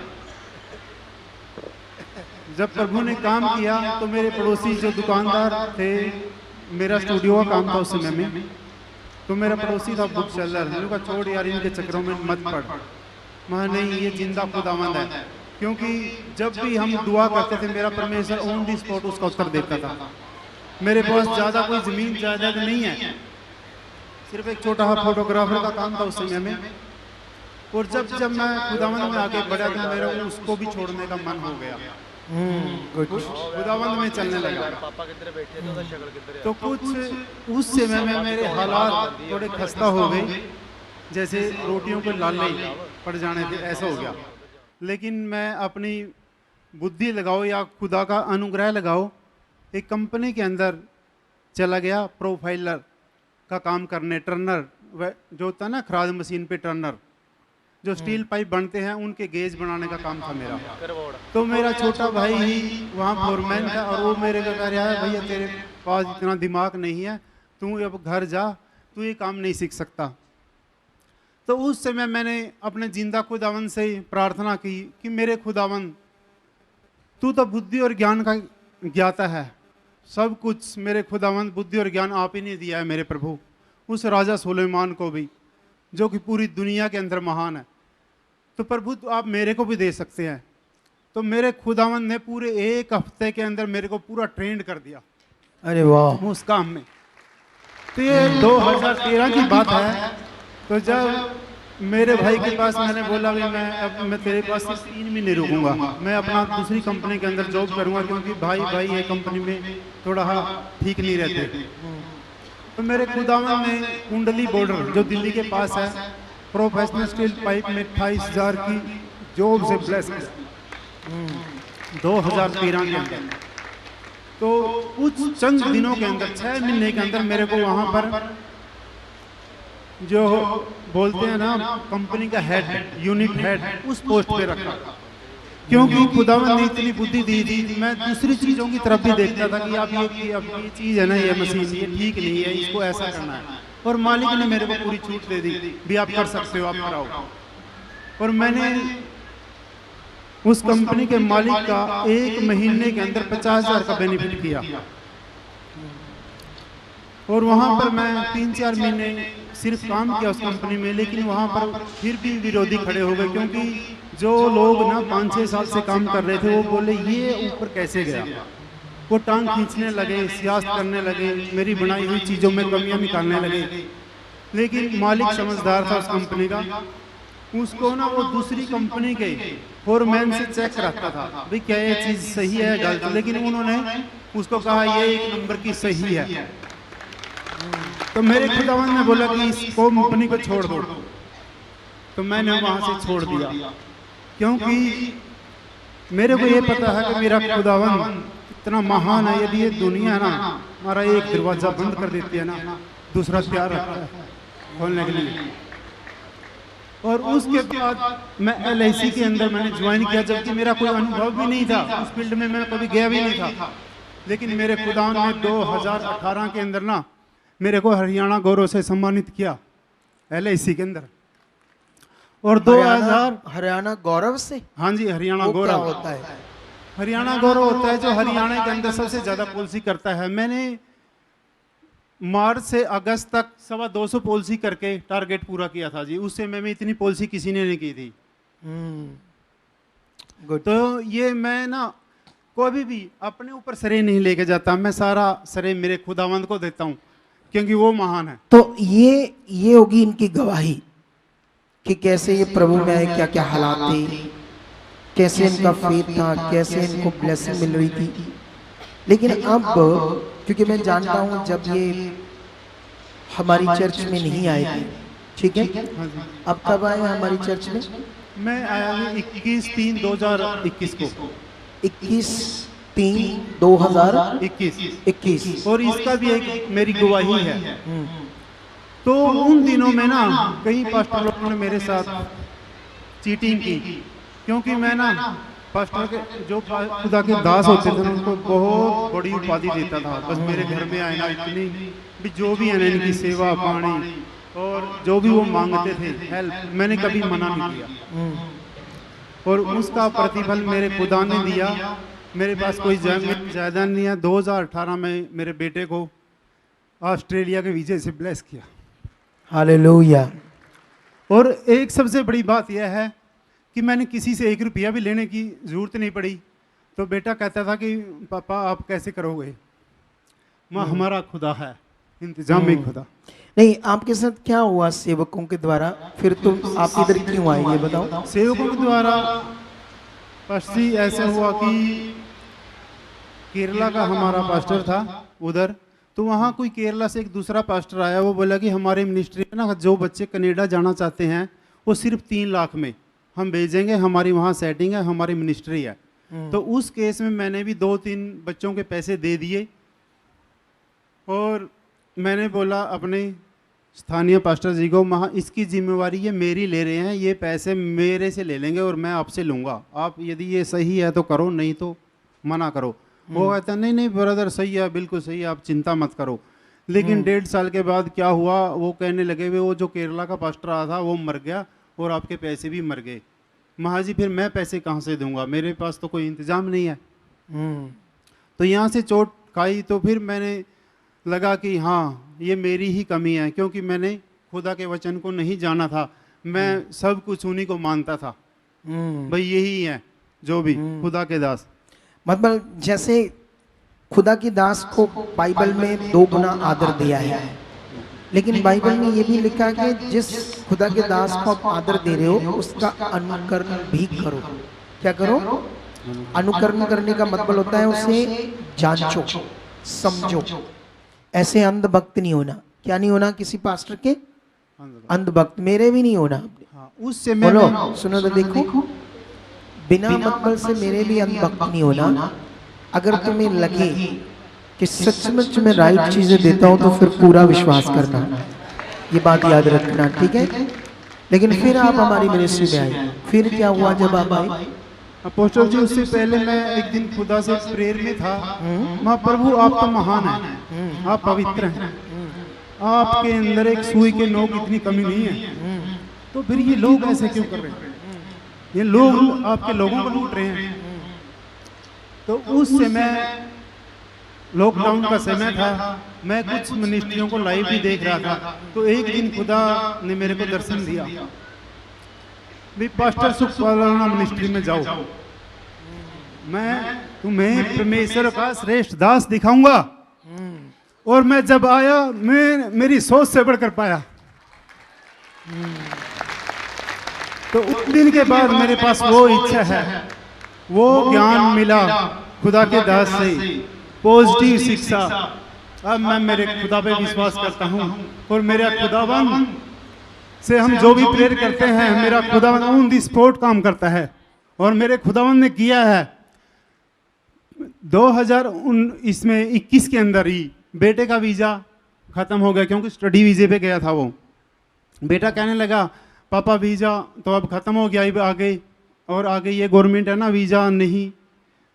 S6: जब प्रभु ने काम किया, तो मेरे पड़ोसी जो दुकानदार थे, मेरा स्टूडियो का काम था उस समय में, तो मेरा पड़ोसी था बुक सेलर। मैंने कहा छोड़ यार, इनके चक्रों में मत पड़। मैं नहीं, ये जिंदा खुदावंद है, क्योंकि जब भी हम दुआ करते थे मेरा परमेश्वर ऑन दी स्पॉट उसका उत्तर देता था। मेरे पास ज़्यादा कोई ज़मीन जायदाद नहीं है, सिर्फ एक छोटा सा फोटोग्राफर का काम था उस समय में। और जब मैं खुदावंद में आगे बढ़ा तो मेरा उसको भी छोड़ने का मन हो गया, खुदावंद में चलने लगा। तो कुछ उस समय में मेरे हालात थोड़े खस्ता हो गए, जैसे रोटियों के लाले पड़ जाने थे, ऐसा हो गया। लेकिन मैं अपनी बुद्धि लगाओ या खुदा का अनुग्रह लगाओ, एक कंपनी के अंदर चला गया प्रोफाइलर का काम करने। टर्नर जो होता है ना, खराद मशीन पे टर्नर, जो स्टील पाइप बनते हैं उनके गेज बनाने का काम था मेरा। तो मेरा छोटा भाई ही वहाँ फोरमैन था, और वो मेरे को कह रहा है भैया तेरे पास इतना दिमाग नहीं है, तू अब घर जा, तू ये काम नहीं सीख सकता। तो उस समय मैंने अपने जिंदा खुदावंद से प्रार्थना की कि मेरे खुदावंद, तू तो बुद्धि और ज्ञान का ज्ञाता है, सब कुछ मेरे खुदावंद बुद्धि और ज्ञान आप ही ने दिया है मेरे प्रभु। उस राजा सुलेमान को भी, जो कि पूरी दुनिया के अंदर महान है, तो प्रभु तो आप मेरे को भी दे सकते हैं। तो मेरे खुदावंद ने पूरे 1 हफ्ते के अंदर मेरे को पूरा ट्रेंड कर दिया।
S2: अरे वाह।
S6: उस काम में। तो ये 2013 की बात है। तो जब मेरे भाई के पास मैंने बोला कि मैं तेरे पास 3 महीने रुकूंगा, मैं अपना दूसरी कंपनी के अंदर जॉब करूंगा, क्योंकि भाई ये कंपनी में थोड़ा ठीक नहीं रहते। तो मेरे खुदावंद ने कुंडली बॉर्डर जो दिल्ली के पास है, प्रोफेशनल स्टील पाइप में 28,000 की जॉब से ब्लेस किया 2013 के अंदर। तो कुछ चंद दिनों के अंदर, 6 महीने के अंदर मेरे को वहाँ पर जो बोलते हैं ना कंपनी का हेड, यूनिट हेड, उस पोस्ट पे रखा। क्योंकि खुदावंद ने इतनी बुद्धि दी थी, मैं दूसरी चीज़ों की तरफ भी देखता था कि आप ये चीज़ है ना, ये मशीन ये ठीक नहीं है, इसको ऐसा करना है। और मालिक ने मेरे को पूरी छूट दे दी भी आप कर सकते हो, आप कराओ। और मैंने उस कंपनी के मालिक का 1 महीने के अंदर 50,000 का बेनिफिट किया। और वहाँ पर मैं 3-4 महीने सिर्फ काम किया उस कंपनी में, लेकिन वहाँ पर फिर भी विरोधी खड़े हो गए, क्योंकि जो लोग ना 5-6 साल से काम कर रहे थे वो बोले ये ऊपर कैसे गया। वो टांग खींचने लगे, सियासत करने लगे, मेरी बनाई हुई चीज़ों में कमियां निकालने लगे। लेकिन मालिक समझदार था उस कंपनी का, उसको ना वो दूसरी कंपनी के फोरमैन से चेक कराता था भाई क्या ये चीज़ सही है गलत। लेकिन उन्होंने उसको कहा ये एक नंबर की सही है। तो मेरे खुदावंद ने बोला कि इस कंपनी को छोड़ दो, तो मैंने वहां से छोड़ दिया, क्योंकि मेरे को ये पता है कि मेरा खुदावंद इतना महान है। यदि ये दुनिया है ना हमारा एक दरवाजा बंद कर देती है ना, दूसरा तैयार रखता है खोलने के लिए। और उसके बाद मैं LIC के अंदर मैंने ज्वाइन किया, जबकि मेरा कोई अनुभव भी नहीं था उस फील्ड में, मैं कभी गया भी नहीं था। लेकिन मेरे खुदावंद ने 2018 के अंदर ना मेरे को हरियाणा गौरव से सम्मानित किया LIC के अंदर। और 2000
S2: हरियाणा गौरव से?
S6: हाँ जी, हरियाणा
S2: वो क्या
S6: गौरव
S2: होता है?
S6: हरियाणा गौरव होता है जो हरियाणा के अंदर सबसे ज्यादा पॉलिसी करता है। मैंने मार्च से अगस्त तक 225 पॉलिसी करके टारगेट पूरा किया था जी। उस समय में इतनी पॉलिसी किसी ने नहीं की थी।
S2: गुड।
S6: तो ये मैं ना कभी भी अपने ऊपर श्रेय नहीं लेके जाता, मैं सारा श्रेय मेरे खुदावंद को देता हूँ, क्योंकि वो महान है।
S2: तो ये होगी इनकी गवाही कि कैसे ये प्रभु में आए, क्या क्या हालात थे, कैसे इनका फेथ था, कैसे इनको ब्लेसिंग मिल रही थी। लेकिन अब क्योंकि मैं जानता हूं जब ये हमारी चर्च में नहीं आए थे, ठीक है, अब कब आए हमारी चर्च में?
S6: मैं आया हूँ 21/3/2021 को।
S2: 21/3/2021।
S6: और इसका भी एक मेरी गवाही है। तो उन दिनों में ना कई पास्टर लोगों ने मेरे साथ चीटिंग की, क्योंकि मैं ना पास्टर के जो खुदा के दास होते थे उनको बहुत बड़ी उपाधि देता था। बस मेरे घर में आए ना इतनी भी जो भी है ना इनकी सेवा पानी और जो भी वो मांगते थे हेल्प, मैंने कभी मना नहीं किया। और उसका प्रतिफल मेरे खुदा ने दिया। मेरे पास कोई ज़्यादा नहीं है। 2018 में मेरे बेटे को ऑस्ट्रेलिया के वीजे से ब्लेस किया।
S2: हालेलुया।
S6: और एक सबसे बड़ी बात यह है कि मैंने किसी से 1 रुपया भी लेने की जरूरत नहीं पड़ी। तो बेटा कहता था कि पापा आप कैसे करोगे, माँ हमारा खुदा है, इंतजाम में खुदा।
S2: नहीं, आपके साथ क्या हुआ सेवकों के द्वारा? फिर तुम आप इधर क्यों आए ये बताओ।
S6: सेवकों के द्वारा पश्चिम ऐसा हुआ कि केरला का हमारा पास्टर था उधर, तो वहाँ कोई केरला से एक दूसरा पास्टर आया। वो बोला कि हमारे मिनिस्ट्री में ना जो बच्चे कनाडा जाना चाहते हैं वो सिर्फ 3 लाख में हम भेजेंगे, हमारी वहाँ सेटिंग है, हमारी मिनिस्ट्री है। तो उस केस में मैंने भी 2-3 बच्चों के पैसे दे दिए। और मैंने बोला अपने स्थानीय पास्टर जी को, महा इसकी जिम्मेवारी ये मेरी ले रहे हैं, ये पैसे मेरे से ले लेंगे और मैं आपसे लूँगा, आप यदि ये सही है तो करो, नहीं तो मना करो। वो कहता नहीं नहीं ब्रदर सही है, बिल्कुल सही है, आप चिंता मत करो। लेकिन 1.5 साल के बाद क्या हुआ, वो कहने लगे वो जो केरला का पास्टर आया था वो मर गया और आपके पैसे भी मर गए। महाजी फिर मैं पैसे कहाँ से दूंगा, मेरे पास तो कोई इंतजाम नहीं है। तो यहाँ से चोट खाई। तो फिर मैंने लगा कि हाँ ये मेरी ही कमी है, क्योंकि मैंने खुदा के वचन को नहीं जाना था। मैं सब कुछ उन्हीं को मानता था, भाई यही है जो भी खुदा के दास।
S2: मतलब जैसे खुदा के दास को बाइबल में 2 गुना आदर दिया है, लेकिन बाइबल में ये भी लिखा है कि जिस खुदा के दास को आप आदर दे रहे हो उसका अनुकरण भी करो। क्या करो? अनुकरण करने का मतलब होता है उसे जांचो, समझो। ऐसे अंधभक्त नहीं होना। क्या नहीं होना किसी पास्टर के? अंधभक्त। मेरे भी नहीं होना।
S6: हाँ, उससे
S2: बोलो सुनो तो देखो, बिना मतलब से मेरे भी अंधभक्त नहीं होना। अगर तुम्हें लगे कि सचमुच में राइट चीजें देता हूं तो फिर पूरा विश्वास करना, ये बात याद रखना, ठीक है। लेकिन फिर आप हमारी मिनिस्ट्री में आए। फिर क्या हुआ जब आप आए?
S6: अपोस्टल जी उससे पहले मैं एक दिन खुदा से प्रेयर में था। माँ प्रभु आप तो महान हैं, आप पवित्र हैं, आपके अंदर एक सुई के नोक इतनी कमी नहीं है, तो फिर ये लोग ऐसे क्यों कर रहे हैं, ये लोग आपके लोगों को लूट रहे हैं। तो उस समय लॉकडाउन का समय था, मैं कुछ मिनिस्ट्रियों को लाइव भी देख रहा था। तो एक दिन खुदा ने मेरे को दर्शन दिया, भी पास्टर सुखपालाना मिनिस्ट्री में जाओ, मैं तुम्हें परमेश्वर का श्रेष्ठ दास दिखाऊंगा। और मैं जब आया, मैं मेरी सोच से बढ़कर पाया। तो उस दिन के बाद मेरे पास वो इच्छा है, वो ज्ञान मिला खुदा के दास से, पॉजिटिव शिक्षा। अब मैं मेरे खुदा पे विश्वास करता हूँ और मेरा खुदावन से हम जो भी प्रेयर करते हैं, मेरा खुदावन ऑन दी स्पॉट काम करता है। और मेरे खुदावन ने किया है 2021 के अंदर ही बेटे का वीज़ा ख़त्म हो गया, क्योंकि स्टडी वीज़े पे गया था वो। बेटा कहने लगा पापा वीज़ा तो अब ख़त्म हो गया, अब आगे और आगे ये गवर्नमेंट है ना वीज़ा नहीं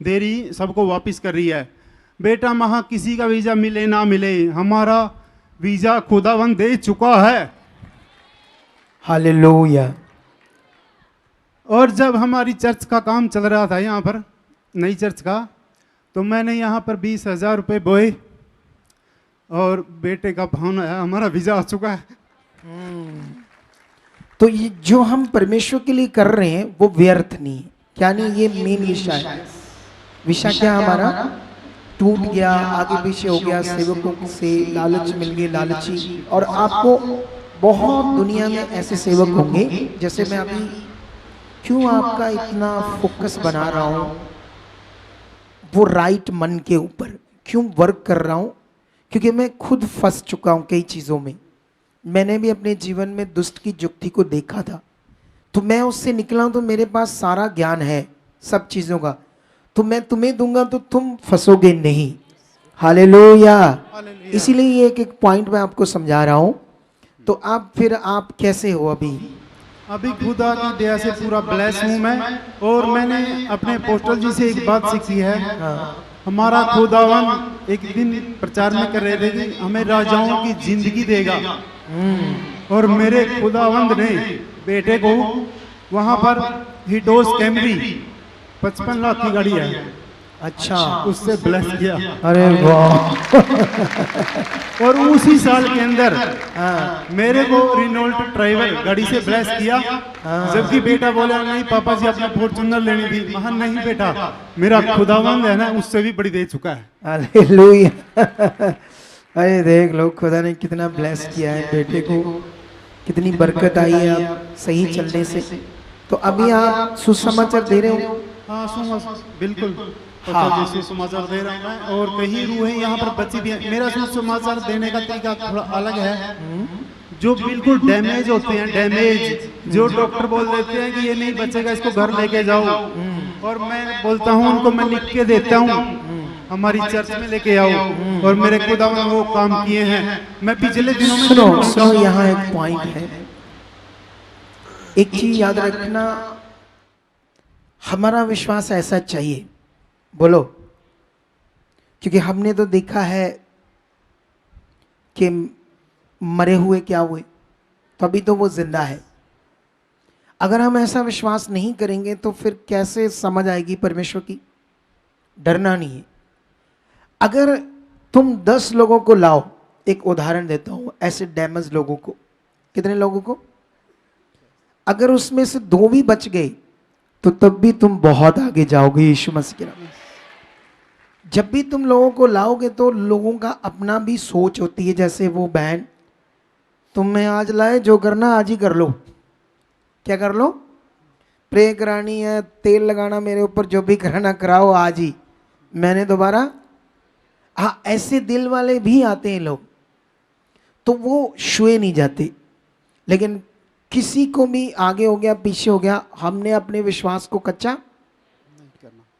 S6: दे रही, सबको वापस कर रही है। बेटा वहाँ किसी का वीज़ा मिले ना मिले, हमारा वीज़ा खुदावन दे चुका है।
S2: हालेलुया।
S6: और जब हमारी चर्च का काम चल रहा था यहाँ पर, नई चर्च का, तो मैंने यहाँ पर 20,000 रुपये बोए और बेटे का फोन आया, हमारा वीज़ा आ चुका है।
S2: तो ये जो हम परमेश्वर के लिए कर रहे हैं वो व्यर्थ नहीं है, क्या नहीं, ये मेन विषय है। विषय क्या हमारा टूट गया, आगे पीछे हो गया, सेवकों से लालच मिल गए, लालची। और आपको बहुत दुनिया में ऐसे सेवक होंगे, जैसे मैं अभी क्यों आपका इतना फोकस बना रहा हूँ वो राइट मन के ऊपर, क्यों वर्क कर रहा हूँ, क्योंकि मैं खुद फंस चुका हूँ कई चीज़ों में। मैंने भी अपने जीवन में दुष्ट की जुक्ति को देखा था, तो मैं उससे निकला हूँ। तो मेरे पास सारा ज्ञान है सब चीज़ों का, तो मैं तुम्हें दूंगा तो तुम फंसोगे नहीं। हालेलुया। इसीलिए ये एक पॉइंट मैं आपको समझा रहा हूँ। तो आप फिर आप कैसे हो
S6: अभी खुदा की दया से पूरा ब्लेस हूँ मैं। और मैंने अपने पोस्टल जी से एक बात सीखी है, हमारा खुदावन एक दिन प्रचार में कर रहे थे कि हमें राजाओं की जिंदगी देगा, और मेरे खुदावंद ने बेटे को वहां पर हिडोस कैमरी 55 लाख की गाड़ी है,
S2: अच्छा,
S6: उससे ब्लेस किया।
S2: अरे वाह।
S6: और उसी साल के अंदर मेरे को रिनोल्ट ट्राइवल गाड़ी से ब्लेस किया, जबकि बेटा बोला नहीं पापा जी अपना फॉर्च्यूनर लेनी थी। महा नहीं बेटा, मेरा खुदावंद है ना उससे भी बड़ी दे चुका है।
S2: हालेलुया। अरे देख लो खुदा ने कितना ब्लेस किया है बेटे को, कितनी बरकत आई है अब सही चलने से। तो अभी आप सुसमाचार दे रहे हो?
S6: हाँ बिल्कुल, सुसमाचार दे रहा हूँ मैं। और कहीं रूहें यहाँ पर बची भी है। मेरा सुसमाचार देने का तरीका थोड़ा अलग है। जो बिल्कुल डैमेज होते हैं, डैमेज जो डॉक्टर बोल देते हैं कि ये नहीं बचेगा, इसको घर लेके जाओ, और मैं बोलता हूँ उनको, मैं लिख के देता हूँ हमारी चर्च में लेके आओ, और मेरे खुदा में वो काम किए हैं। मैं पिछले दिनों में
S2: सुनो यहाँ एक पॉइंट है, एक चीज याद रखना, हमारा विश्वास ऐसा चाहिए, बोलो, क्योंकि हमने तो देखा है कि मरे हुए क्या हुए, तो अभी तो वो जिंदा है। अगर हम ऐसा विश्वास नहीं करेंगे तो फिर कैसे समझ आएगी परमेश्वर की? डरना नहीं है। अगर तुम 10 लोगों को लाओ, एक उदाहरण देता हूं, ऐसे डैमेज लोगों को, कितने लोगों को, अगर उसमें से 2 भी बच गए तो तब भी तुम बहुत आगे जाओगे यीशु मसीह के नाम में। जब भी तुम लोगों को लाओगे तो लोगों का अपना भी सोच होती है। जैसे वो बहन, तुम्हें आज लाए, जो करना आज ही कर लो। क्या कर लो? प्रे करानी है, तेल लगाना मेरे ऊपर, जो भी कराना कराओ आज ही, मैंने दोबारा। हाँ, ऐसे दिल वाले भी आते हैं लोग, तो वो छुए नहीं जाते। लेकिन किसी को भी आगे हो गया पीछे हो गया, हमने अपने विश्वास को कच्चा,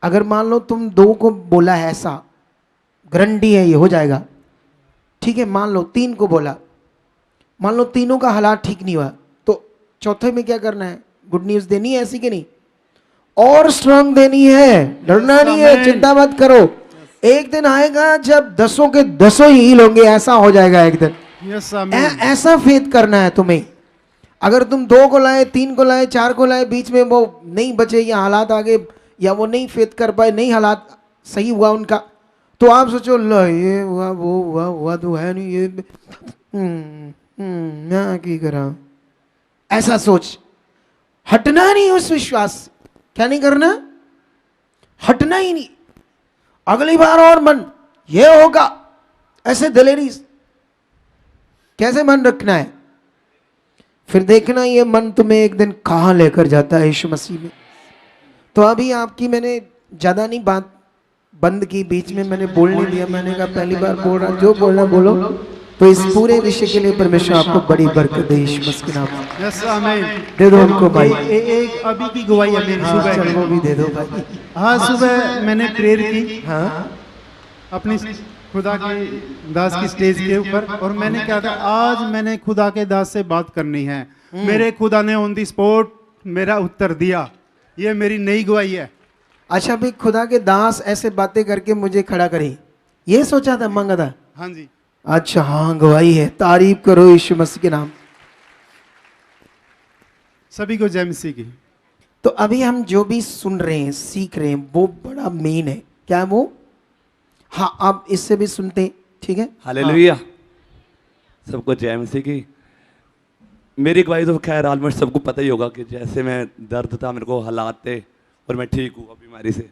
S2: अगर मान लो तुम 2 को बोला है ऐसा गारंटी है ये हो जाएगा, ठीक है, मान लो 3 को बोला, मान लो तीनों का हालात ठीक नहीं हुआ, तो चौथे में क्या करना है? गुड न्यूज देनी है, ऐसी कि नहीं? और स्ट्रांग देनी है, डरना नहीं है, चिंता मत करो। एक दिन आएगा जब 10 के 10 ही हील होंगे, ऐसा हो जाएगा एक दिन। ऐसा फेथ करना है तुम्हें। अगर तुम 2 को लाए, 3 को लाए, 4 को लाए, बीच में वो नहीं बचे या हालात आगे, या वो नहीं फेथ कर पाए, नहीं हालात सही हुआ उनका, तो आप सोचो लो ये हुआ वो हुआ तो है नहीं, ये मैं की करा, ऐसा सोच। हटना नहीं उस विश्वास से। क्या नहीं करना? हटना ही नहीं। अगली बार और मन ये होगा, ऐसे दिलेरी कैसे मन रखना है? फिर देखना ये मन तुम्हें एक दिन कहां लेकर जाता है यीशु मसीह में। तो अभी आपकी मैंने ज़्यादा नहीं बात बंद की, बीच में मैंने बोलने दिया। मैंने कहा पहली बार बोल रहा, जो बोलना बोलो। तो इस पूरे विषय के लिए परमेश्वर आपको बड़ी बरकत दे यीशु मसीह के नाम से।
S6: यस आमीन।
S2: दे दो उनको भाई।
S6: एक अभी की गवाही है मेरी
S2: हाँ,
S6: सुबह
S2: चल
S6: की।
S2: वो भी दे दो भाई।
S6: हाँ, सुबह मैंने प्रेयर की
S2: हाँ
S6: अपनी खुदा के दास की स्टेज के ऊपर, और मैंने कहा था आज मैंने खुदा के दास से बात करनी है। मेरे खुदा ने ऑन दी स्पॉट मेरा उत्तर दिया। ये मेरी नई गवाही है।
S2: अच्छा भाई, खुदा के दास ऐसे बातें करके मुझे खड़ा करें, ये सोचा था, मांगा था?
S6: हाँ जी।
S2: अच्छा हाँ, गवाही है। तारीफ करो यीशु मसीह के नाम।
S6: सभी को जय मसीह की।
S2: तो अभी हम जो भी सुन रहे हैं, सीख रहे हैं, वो बड़ा मेन है। क्या है वो? हाँ, आप इससे भी सुनते हैं, ठीक है?
S7: हालेलुया। सबको जय मसीह की। मेरी गवाही तो खैर ऑलमोस्ट सबको पता ही होगा कि जैसे मैं दर्द था, मेरे को हालात थे और मैं ठीक हुआ बीमारी से।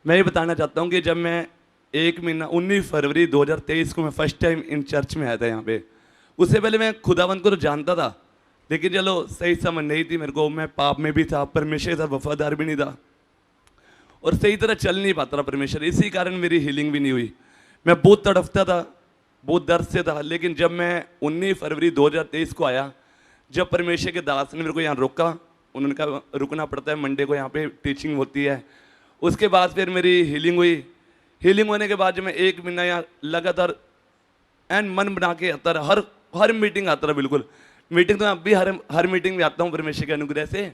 S7: मैं ये बताना चाहता हूँ कि जब मैं 1 महीना 19 फरवरी 2023 को मैं फर्स्ट टाइम इन चर्च में आया था यहाँ पे, उससे पहले मैं खुदावंत को तो जानता था, लेकिन चलो सही समझ नहीं थी मेरे को। मैं पाप में भी था, परमेश्वर था, वफादार भी नहीं था और सही तरह चल नहीं पाता था परमेश्वर। इसी कारण मेरी हीलिंग भी नहीं हुई। मैं बहुत तड़फता था, बहुत दर्द से था। लेकिन जब मैं 19 फरवरी 2023 को आया, जब परमेश्वर के दास ने मेरे को यहाँ रोका, उन्होंने कहा रुकना पड़ता है, मंडे को यहाँ पे टीचिंग होती है। उसके बाद फिर मेरी हीलिंग हुई। हीलिंग होने के बाद जब मैं 1 महीना यहाँ लगातार एंड मन बना के आता रहा, हर मीटिंग आता रहा। बिल्कुल मीटिंग तो अभी हर मीटिंग में आता हूँ परमेश्वर के अनुग्रह से,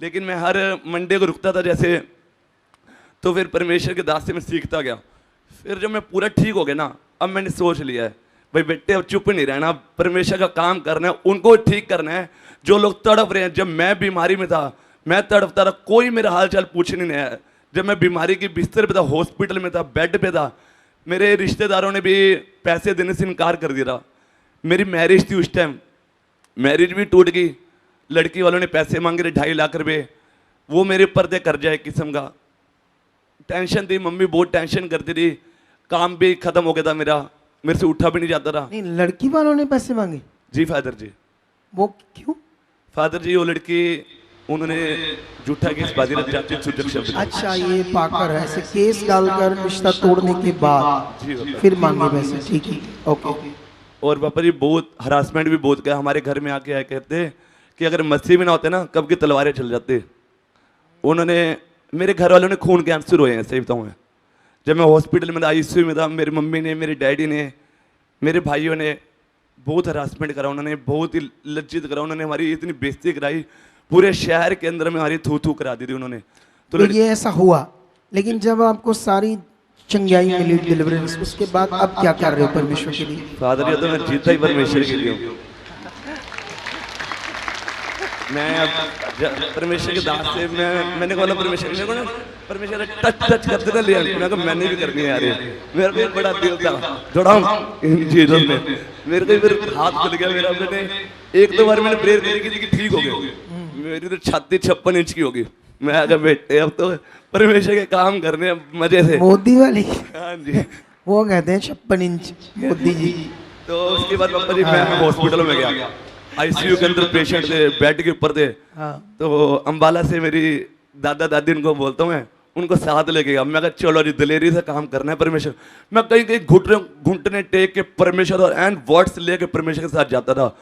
S7: लेकिन मैं हर मंडे को रुकता था जैसे। तो फिर परमेश्वर के दास से मैं सीखता गया। फिर जब मैं पूरा ठीक हो गया ना, अब मैंने सोच लिया है भाई बेटे अब चुप नहीं रहना, परमेश्वर का काम करना है, उनको ठीक करना है जो लोग तड़प रहे हैं। जब मैं बीमारी में था, मैं तड़पता रहा, कोई मेरा हाल चाल पूछने नहीं आया। जब मैं बीमारी के बिस्तर पे था, हॉस्पिटल में था, बेड पे था, मेरे रिश्तेदारों ने भी पैसे देने से इनकार कर दिया। मेरी मैरिज थी उस टाइम, मैरिज भी टूट गई। लड़की वालों ने पैसे मांगे थे 2.5 लाख रुपए, वो मेरे ऊपर दे कर्जा एक किस्म का। टेंशन थी, मम्मी बहुत टेंशन करती थी, काम भी खत्म हो गया था मेरा, मेरे से उठा भी नहीं जाता था।
S2: नहीं, लड़की वालों ने पैसे मांगे?
S7: जी फादर जी।
S2: वो क्यों?
S7: फादर जी वो लड़की, उन्होंने झूठा केस बाजी रख जाती सूचक शब्द।
S2: अच्छा, ये पाकर ऐसे केस डालकर रिश्ता तोड़ने के बाद फिर मांगे पैसे, ठीक है, ओके।
S7: और पापा जी बहुत हरासमेंट भी बहुत किया। हमारे घर में आके आए कहते कि अगर मसीह में ना होते ना, कब की तलवारें चल जाते। उन्होंने, मेरे घर वालों ने खून के आंसू रोए हैं, सही बताऊँ मैं। जब मैं हॉस्पिटल में था, ICU में था, मेरी मम्मी ने, मेरे डैडी ने, मेरे भाइयों ने बहुत हरासमेंट करा। उन्होंने बहुत ही लज्जित करा। उन्होंने हमारी इतनी बेइज्जती कराई, पूरे शहर के अंदर में हमारी थू थू करा दी थी उन्होंने।
S2: तो ये ऐसा हुआ, लेकिन जब आपको सारी चंगाई मिली, डिलीवरेंस, उसके बाद अब क्या कर रहे हो परमेश्वर के लिए?
S7: फादर जी तो मैं जीता ही परमेश्वर के लिए हूँ। मैं अब परमेश्वर के दास से मैंने बोला परमेश्वर, मेरे को ना परमेश्वर टच करते ना लिया, मैं कहा मैंने भी करनी है यार। मेरा भी बड़ा दिल था, थोड़ा जीसस में मेरे को फिर हाथ खुल गया मेरा। मैंने 1-2 बार मैंने प्रेयर करी कि ठीक हो गए। मेरी तो छाती 56 इंच की होगी। मैं अगर बेटे अब तो परमेश्वर के काम करने मजे से।
S2: मोदी वाली?
S7: हाँ जी,
S2: वो कहते हैं 56 इंच मोदी जी।
S7: तो उसके बाद पापा जी मैं हॉस्पिटल में गया, ICU के अंदर पेशेंट थे, बेड के ऊपर थे। तो अंबाला से मेरी दादा दादी, उनको बोलता हूँ मैं, उनको साथ लेके गया। मैं कहा चलो जी दिलेरी से काम करना है परमेश्वर। मैं कहीं कहीं घुटने टेक के परमेश्वर और एंड वर्ड्स लेके परमेश्वर के साथ जाता था।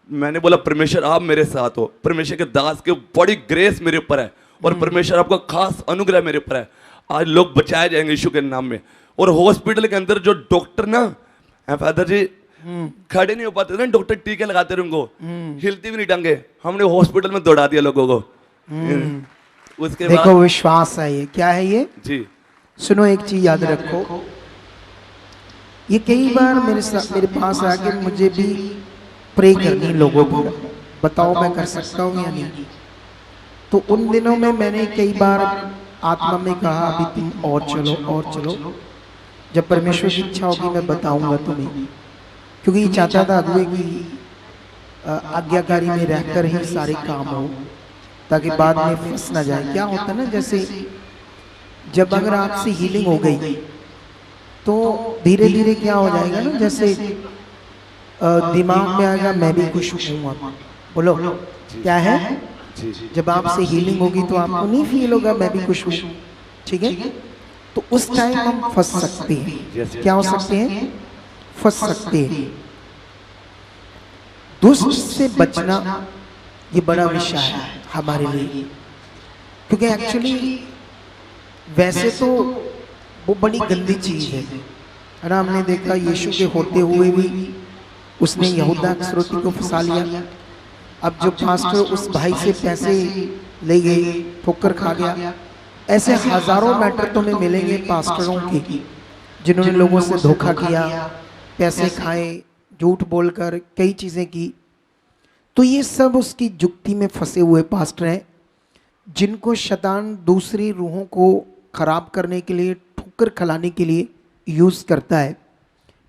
S7: मैंने बोला परमेश्वर आप मेरे साथ हो, परमेश्वर के दास के बड़ी ग्रेस मेरे ऊपर है और परमेश्वर आपका खास अनुग्रह मेरे ऊपर है। आज लोग बचाए जाएंगे यीशु के नाम में। और हॉस्पिटल के अंदर जो डॉक्टर ना फादर जी खड़े नहीं हो पाते थे, डॉक्टर टीके लगाते थे, उनको हिलती भी नहीं टांगे, हमने हॉस्पिटल में दौड़ा दिया लोगों को। उसके
S2: देखो
S7: बाद
S2: विश्वास है, ये क्या है ये
S7: जी,
S2: सुनो एक चीज याद रखो, ये कई बार मेरे पास आके मुझे भी प्रे करनी लोगों को, बताओ मैं कर सकता हूँ या नहीं। तो उन दिनों में मैंने कई बार आत्मा में कहा अभी तुम और चलो और चलो, जब परमेश्वर की इच्छा होगी मैं बताऊंगा तुम्हें, क्योंकि ये चाहता था अगुए की आज्ञाकारी में रहकर ही सारे काम हो, ताकि बाद में फंस ना जाए। क्या होता है ना, जैसे जब अगर आपसे हीलिंग हो गई तो धीरे धीरे क्या हो जाएगा ना, जैसे दिमाग में आएगा मैं भी खुश हूँ। बोलो क्या है, जब आपसे हीलिंग होगी तो आपको नहीं फील होगा मैं भी खुश हूँ, ठीक है। तो उस टाइम हम फंस सकते हैं।
S7: Yes, yes.
S2: क्या हो सकते हैं? फंस सकते हैं। दुष्ट से बचना ये बड़ा विषय है हमारे लिए, क्योंकि एक्चुअली वैसे तो वो बड़ी गंदी चीज है ना। हमने देखा यीशु के होते हुए भी उसने यहूदा इस्करियोती को फंसा लिया। अब जो पास्टर उस भाई से पैसे ले गए, ठोकर खा गया। ऐसे हजारों मैटर तुम्हें मिलेंगे पास्टरों के, जिन्होंने लोगों से धोखा किया, पैसे खाए, झूठ बोलकर कई चीजें की। तो ये सब उसकी जुक्ति में फंसे हुए पास्टर हैं, जिनको शैतान दूसरी रूहों को खराब करने के लिए, ठोकर खिलाने के लिए यूज करता है।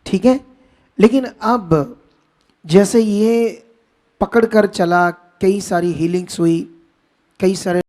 S2: ठीक है, लेकिन अब जैसे ये पकड़ कर चला, कई सारी हीलिंग्स हुई, कई सारे